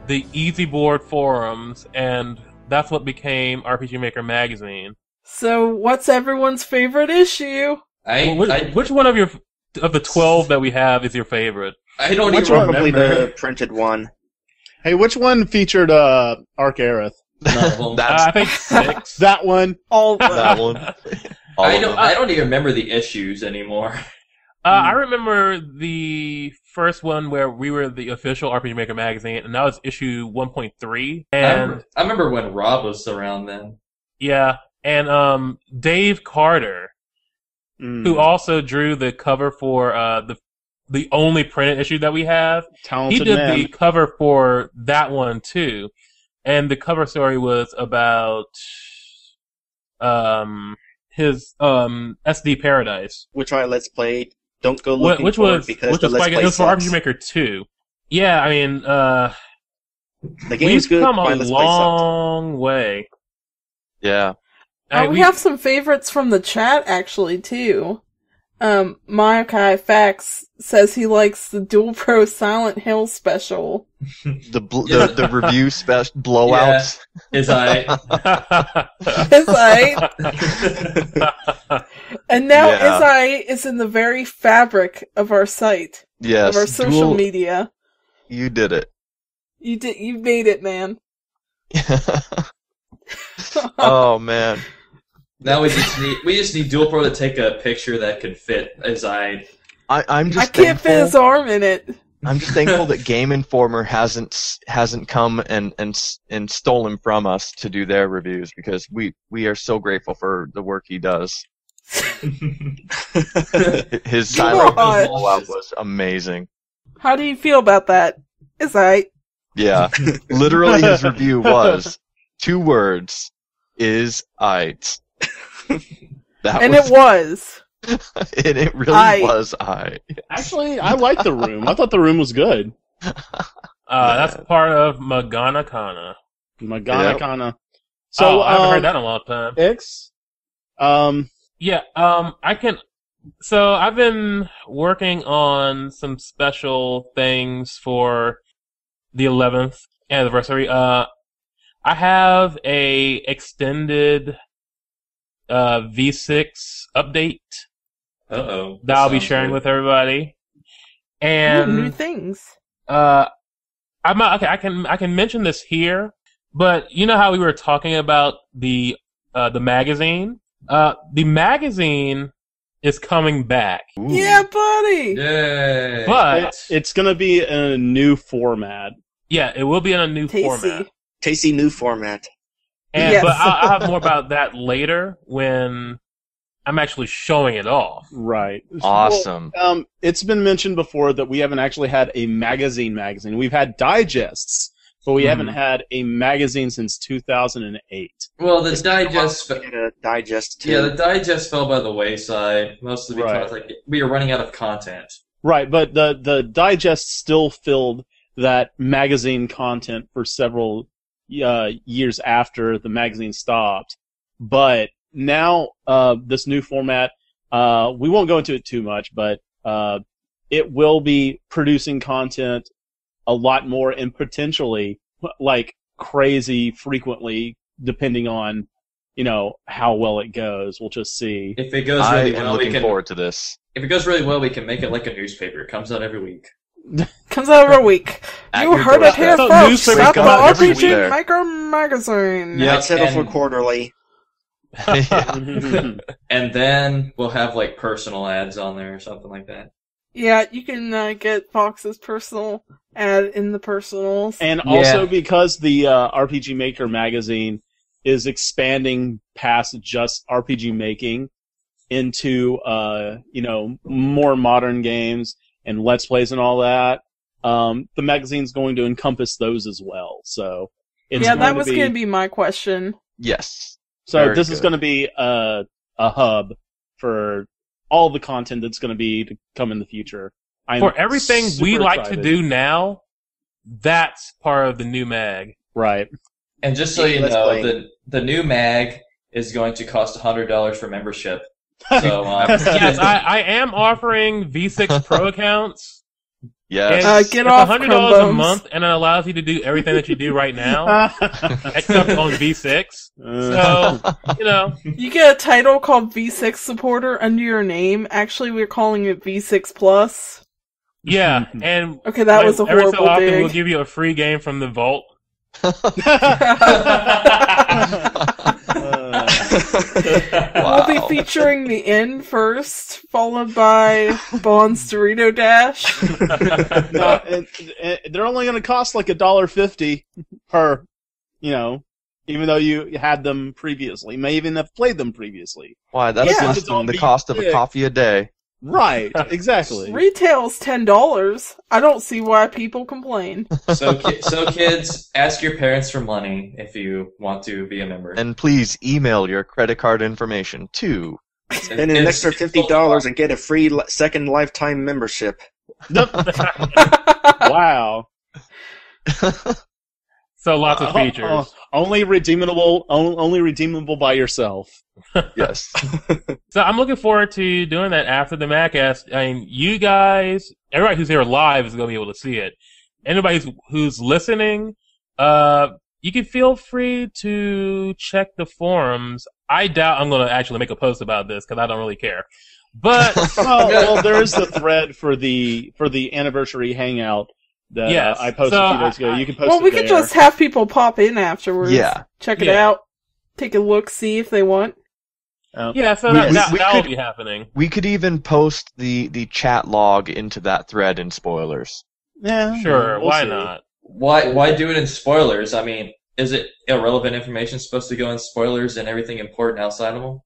the Easy Board forums, and that's what became RPG Maker Magazine. So, what's everyone's favorite issue? Which one of the 12 that we have is your favorite? I don't Which even one? Probably remember. the printed one. Hey, which one featured Arc Aerith? None of them. That's I think 6. That one. All of them. that one. All I of don't. them. I don't even remember the issues anymore. I remember the first one where we were the official RPG Maker magazine, and that was issue 1.3. And I remember when Rob was around then. yeah, and Dave Carter, who also drew the cover for the only printed issue that we have. Talented He did man. the cover for that one too, and the cover story was about his SD Paradise, which I let's play. Don't go looking which for was it because which the was let's like play it was for sucks. RPG Maker 2. Yeah, I mean, The game's we've good. come My a let's play sucked. long way. Yeah. We have some favorites from the chat, actually, too. Mayokai Fax says he likes the Dual Pro Silent Hill special. The review blowouts. Is I. Izai. And now Yeah. Izai is in the very fabric of our site, Yes. of our social media. You did it. You made it, man. Oh man. Now we just need Dual Pro to take a picture that could fit as I'm I just can't fit his arm in it. I'm just thankful that Game Informer hasn't come and stolen from us to do their reviews, because we are so grateful for the work he does. His silent God. blowout was amazing. How do you feel about that? Izai. Yeah, literally his review was 2 words: "Is aight." And it was. And it really Aight. was aight. Actually, I liked the room. I thought the room was good. That's part of Magana Kana. Magana Yep. Kana. So I haven't heard that in a long time. X. Yeah, I can. So I've been working on some special things for the 11th anniversary. I have a extended V6 update Uh-oh. that I'll be sharing with everybody. And Ooh, new things. I can mention this here, but you know how we were talking about the magazine? The magazine is coming back. Ooh. Yeah, buddy. Yay! But It's gonna be in a new format. yeah, it will be in a new format. Tasty new format. And Yes. but I'll have more about that later when I'm actually showing it off. Right. Awesome. Well, it's been mentioned before that we haven't actually had a magazine. We've had digests, but we haven't had a magazine since 2008. Well, the digest. Digest too. Yeah, the digest fell by the wayside, mostly because we were running out of content. Right, but the digest still filled that magazine content for several years after the magazine stopped. But now this new format, we won't go into it too much, but it will be producing content a lot more and potentially like crazy frequently, depending on how well it goes. We'll just see. If it goes I really am well, looking forward to this. If it goes really well, we can make it like a newspaper. It comes out every week. Comes out every week. At You your heard it here doorstep. first. Newspaper Stop the comes out every week RPG there. Maker magazine. Yeah. I'd settle for and- quarterly. Yeah. And then we'll have like personal ads on there or something like that. Yeah, you can get Fox's personal ad in the personals. And also because the RPG Maker magazine is expanding past just RPG making into more modern games and Let's Plays and all that, the magazine's going to encompass those as well. So it's yeah, that going was to going to be my question. Yes. So Very this is good. going to be a hub for all the content that's going to be to come in the future. I'm For everything we super like excited. to do now, that's part of the new mag. Right. And just so Yeah, you let's know, play. the new mag is going to cost $100 for membership. So Yes, I am offering V6 Pro accounts. Yes. And Get it's off, $100 a Chromebones. month, and it allows you to do everything that you do right now, except on V6. So, You get a title called V6 supporter under your name. Actually, we're calling it V6 Plus. yeah, and Okay, that was a every so horrible often dig. we'll give you a free game from the vault. We'll be featuring the end first, followed by Bond's Dorito Dash. No, they're only going to cost like $1.50 per, even though you had them previously. You may even have played them previously. Why, that's Yeah. less It's all than the cost of a big. coffee a day. Right, exactly. Retail's $10. I don't see why people complain. So kids, ask your parents for money if you want to be a member. And please email your credit card information to. Spend an extra $50 and get a free second lifetime membership. Wow. So lots of features. Only redeemable by yourself. Yes. So I'm looking forward to doing that after the MagCast. I mean, you guys, everybody who's here live is going to be able to see it. Anybody who's listening, you can feel free to check the forums. I doubt I'm going to actually make a post about this because I don't really care. But well, there is the thread for the anniversary hangout that Yes. I posted a few days ago. You can post Well, it we could there. just have people pop in afterwards. Yeah. Check it Yeah. out. Take a look, see if they want. yeah, so We that will could- be happening. We could even post the chat log into that thread in spoilers. Yeah, Sure, we'll why see. not? Why do it in spoilers? I mean, is it irrelevant information supposed to go in spoilers and everything important outside of them?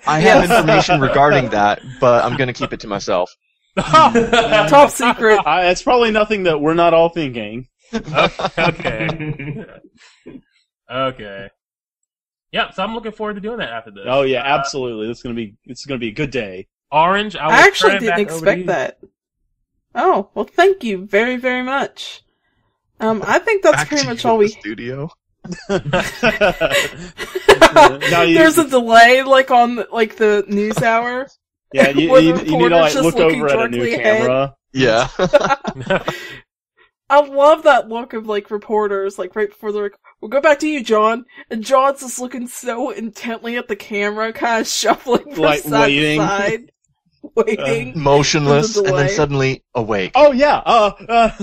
I have information regarding that, but I'm going to keep it to myself. Top secret. It's probably nothing that we're not all thinking. Okay. Okay. Yeah, so I'm looking forward to doing that after this. Oh yeah, absolutely. It's gonna be a good day. Orange, I, will I actually turn it didn't back over to expect you. that. Oh, well, thank you very, very much. I think that's Back pretty to much you all in we... the studio. Now you- There's a delay, like, on, like, the news hour. Yeah, you Where the need to like reporter's just look looking over at a new directly ahead. camera. Yeah. I love that look of, like, reporters, like, right before they're like, we'll go back to you, John. And John's just looking so intently at the camera, kind of shuffling from Like, side waiting. to side. Waiting. Motionless, With a and then delay. suddenly awake. Oh yeah. Ah!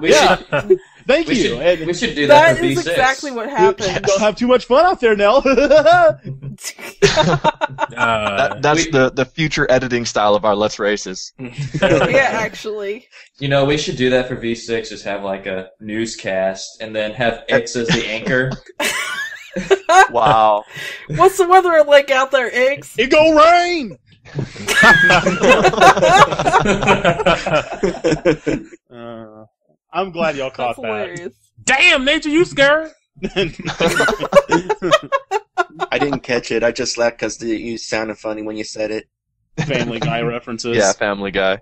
We Yeah. should Thank we you. should And we should do that That for is V6. exactly what you happened. don't have too much fun out there, Nell. That's the future editing style of our Let's Races. Yeah, actually. You know, we should do that for V6. Just have like a newscast, and then have X as the anchor. Wow. What's the weather like out there, Eggs? It go rain. I'm glad y'all That's caught that. hilarious. Damn, Nature, you scared? I didn't catch it. I just laughed because you sounded funny when you said it. Family Guy references. Yeah, Family Guy.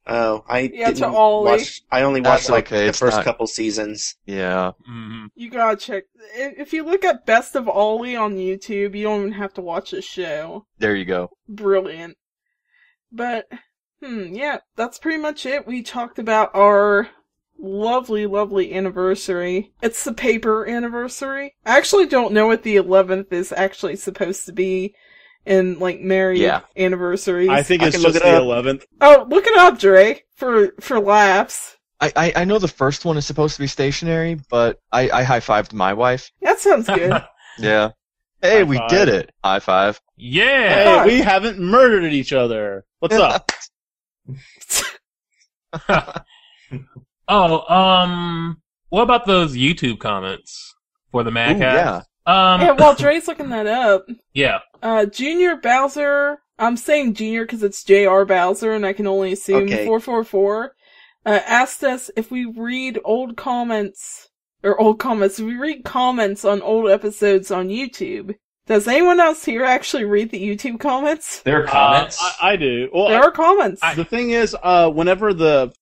Oh, I Yeah, to didn't Ollie. watch. I only That's watched like okay, the it's first not- couple seasons. Yeah. Mm-hmm. You gotta check. If you look at Best of Ollie on YouTube, you don't even have to watch the show. There you go. Brilliant. But, yeah, that's pretty much it. We talked about our lovely, lovely anniversary. It's the paper anniversary. I actually don't know what the 11th is actually supposed to be in, like, married Yeah. anniversaries. I think I it's can look just it the up. 11th. Oh, look it up, Dre, for laughs. I know the first one is supposed to be stationary, but I high-fived my wife. That sounds good. Yeah. Hey, High we five. did it. High five. Yeah. Hey, we haven't murdered each other. What's up? What about those YouTube comments for the Ooh, MagCast? yeah. Yeah, while Dre's looking that up, Yeah. Junior Bowser, I'm saying Junior because it's J.R. Bowser and I can only assume Okay. 444, asked us if we read if we read comments on old episodes on YouTube. Does anyone else here actually read the YouTube comments? There are comments. I do. Well, There are comments. the thing is, whenever the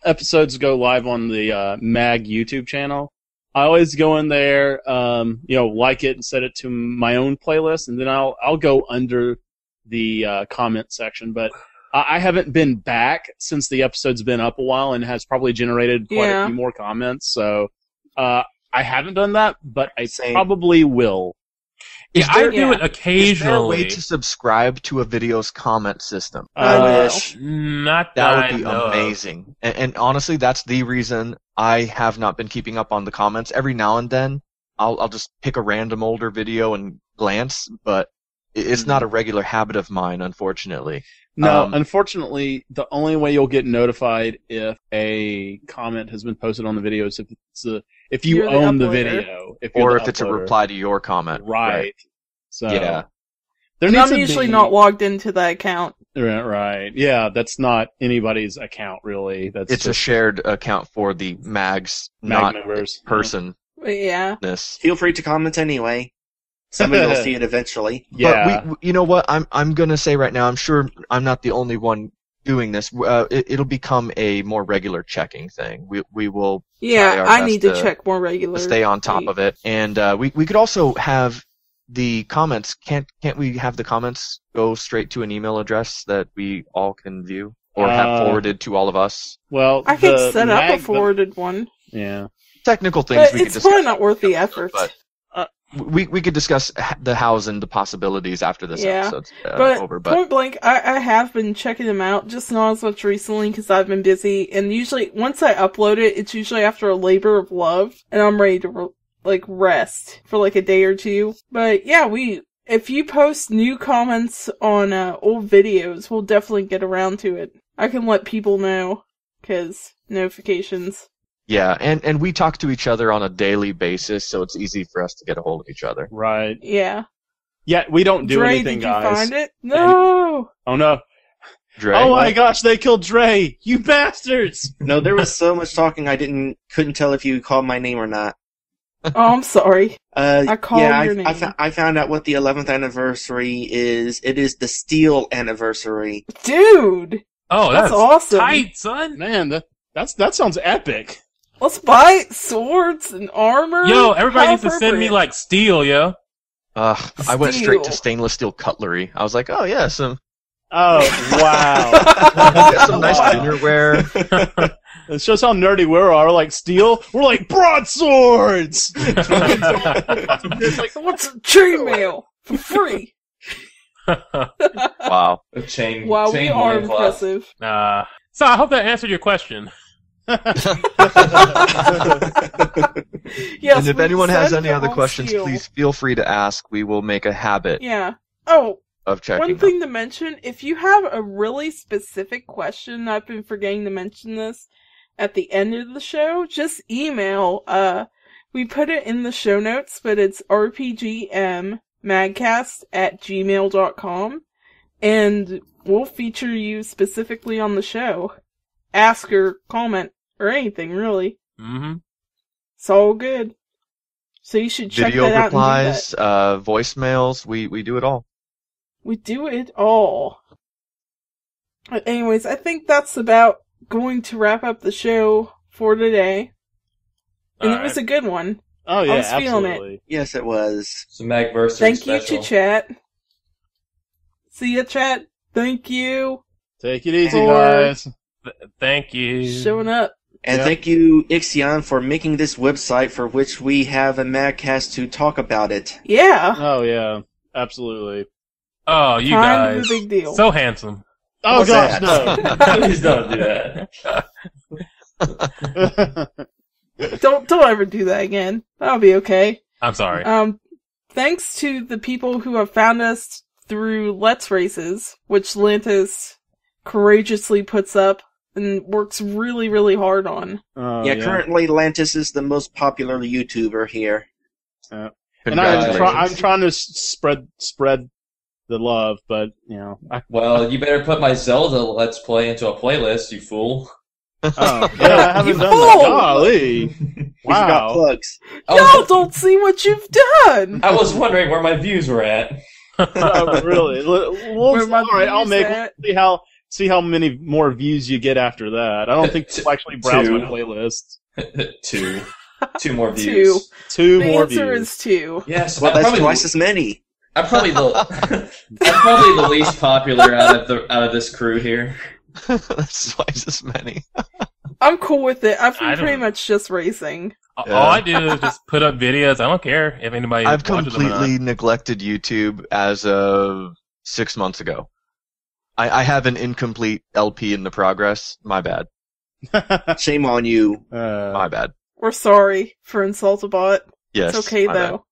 episodes go live on the Mag YouTube channel, I always go in there, like it and set it to my own playlist, and then I'll go under the comment section. But I haven't been back since the episode's been up a while and has probably generated quite Yeah. a few more comments. So I haven't done that, but I Same. probably will. Yeah, I do it Is there a occasionally. way to subscribe to a video's comment system? I wish. Not That I would be know of. amazing. And honestly, that's the reason I have not been keeping up on the comments. Every now and then, I'll just pick a random older video and glance, but it's not a regular habit of mine, unfortunately. No, Um, unfortunately, the only way you'll get notified if a comment has been posted on the video is if you You're the own the uploader. video, you're Or the if it's a uploader. reply to your comment. Right. So Yeah. There And needs I'm to usually be- not logged into that account. Right. Yeah, that's not anybody's account really. That's It's a just shared account for the MAGs, Mag not members. person. But yeah. Feel free to comment anyway. Somebody will see it eventually. Yeah. But you know what? I'm gonna say right now. I'm sure I'm not the only one doing this. It'll become a more regular checking thing. We will. Yeah, try our I best need to check more regularly. Stay on top of it, and we could also have the comments. Can't we have the comments go straight to an email address that we all can view or have forwarded to all of us? Well, I can set up a forwarded one. Yeah. Technical things But we could it's discuss. probably not worth the effort. But we could discuss the hows and the possibilities after this episode's but over. point blank, I have been checking them out, just not as much recently because I've been busy. And usually, once I upload it, it's usually after a labor of love, and I'm ready to rest for like a day or two. But yeah, if you post new comments on old videos, we'll definitely get around to it. I can let people know because notifications. Yeah, and we talk to each other on a daily basis, so it's easy for us to get a hold of each other. Right. Yeah. Yeah, we don't do Dre, anything, did you guys. find it? No. Oh no. Dre, oh my gosh, they killed Dre! You bastards! No, there was so much talking I couldn't tell if you called my name or not. Oh, I'm sorry. I called your name. I found out what the 11th anniversary is. It is the Steel anniversary. Dude! Oh, that's awesome. Tight, son. Man, that sounds epic. Let's buy swords and armor. Yo, everybody How needs to send me appropriate. steel, yo. I went straight to Steel. stainless steel cutlery. I was like, oh yeah, some Oh, wow. some nice dinnerware. It shows how nerdy we are. We're like, steel? We're like, broadswords! It's like, what's a chainmail for free? Wow. A chain. Wow, chain we are loincloth. impressive. So I hope that answered your question. Yes, And if we anyone has send any other all questions, steel. please feel free to ask. We will make a habit Yeah. Oh, of checking. one them. thing to mention, if you have a really specific question, I've been forgetting to mention this at the end of the show, just email. We put it in the show notes, but it's RPGMMagCast@gmail.com, and we'll feature you specifically on the show. Ask or comment or anything, really. Mm-hmm. It's all good. So you should check Video that out replies, and do that. voicemails, we do it all. We do it all. Anyways, I think that's about going to wrap up the show for today. And it was a good one. Oh, yeah, I was feeling absolutely. it. Yes, it was. It's a MagVersary Thank you special. to chat. See ya, chat. Thank you. Take it easy, For- guys. Thank you. Showing up. And Yep. thank you, Ixion, for making this website for which we have a MagCast to talk about it. Yeah. Oh, yeah. Absolutely. Oh, you Kind of guys. a big deal. So handsome. Oh, What's gosh, that? no. Please don't do that. Don't ever do that again. That'll be okay. I'm sorry. Thanks to the people who have found us through Let's Races, which Lantis courageously puts up and works really, really hard on. Oh, Yeah, currently Lantis is the most popular YouTuber here. And Congratulations. I'm trying to spread the love, but, you know. Well, you better put my Zelda Let's Play into a playlist, you fool. Oh, yeah, I haven't You done fool! that. Golly. He's got Wow. plugs. Y'all don't see what you've done! I was wondering where my views were at. Oh, really? Where my All right, I'll views make at? see how many more views you get after that. I don't think people actually browse my playlist. Two more views. Two The more answer views. is 2. Yes, Well, I'm that's probably, twice as many. I'm probably the least popular out of this crew here. That's twice as many. I'm cool with it. I've I been pretty don't- much just racing. All I do is just put up videos. I don't care if anybody I've watches them or not. completely neglected YouTube as of 6 months ago. I have an incomplete LP in the progress. My bad. Shame on you. My bad. We're sorry for Insultabot. Yes. It's okay, my bad. though.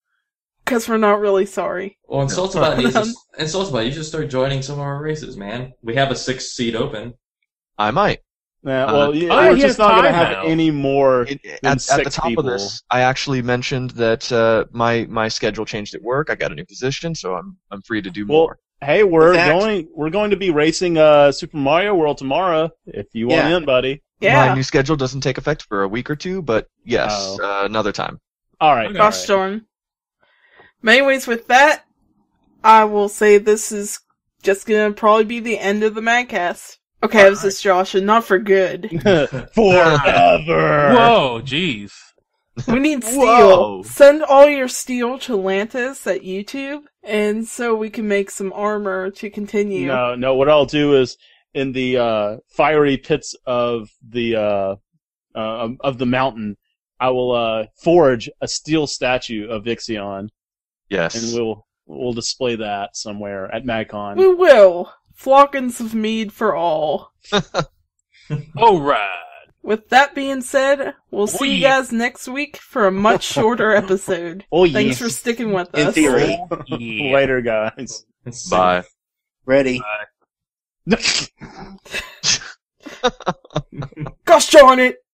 Because we're not really sorry. Well, Insultabot, you should start joining some of our races, man. We have a 6th seat open. I might. Well, yeah, Oh, we're he just has not going to time have now. any more than At the six top people. of this, I actually mentioned that my schedule changed at work. I got a new position, so I'm free to do Well, more. Hey, we're fact- going to be racing Super Mario World tomorrow. If you want Yeah. in, buddy. Yeah. My new schedule doesn't take effect for a week or two, but yes, another time. All right. Okay. all Gosh right. darn. But anyways, with that, I will say this is just gonna probably be the end of the MagCast. Okay, this is Josh, and not for good. Forever. Whoa, jeez. We need steel. Whoa. Send all your steel to Lantis at YouTube, and so we can make some armor to continue. No. What I'll do is in the fiery pits of the mountain, I will forge a steel statue of Ixion, Yes. and we'll display that somewhere at MagCon. We will. Flockins of mead for all. Alright. With that being said, we'll see you yeah. guys next week for a much shorter episode. Oh, Thanks yes. for sticking with In us. theory. Yeah. Later, guys. Bye. Ready? Gosh darn it!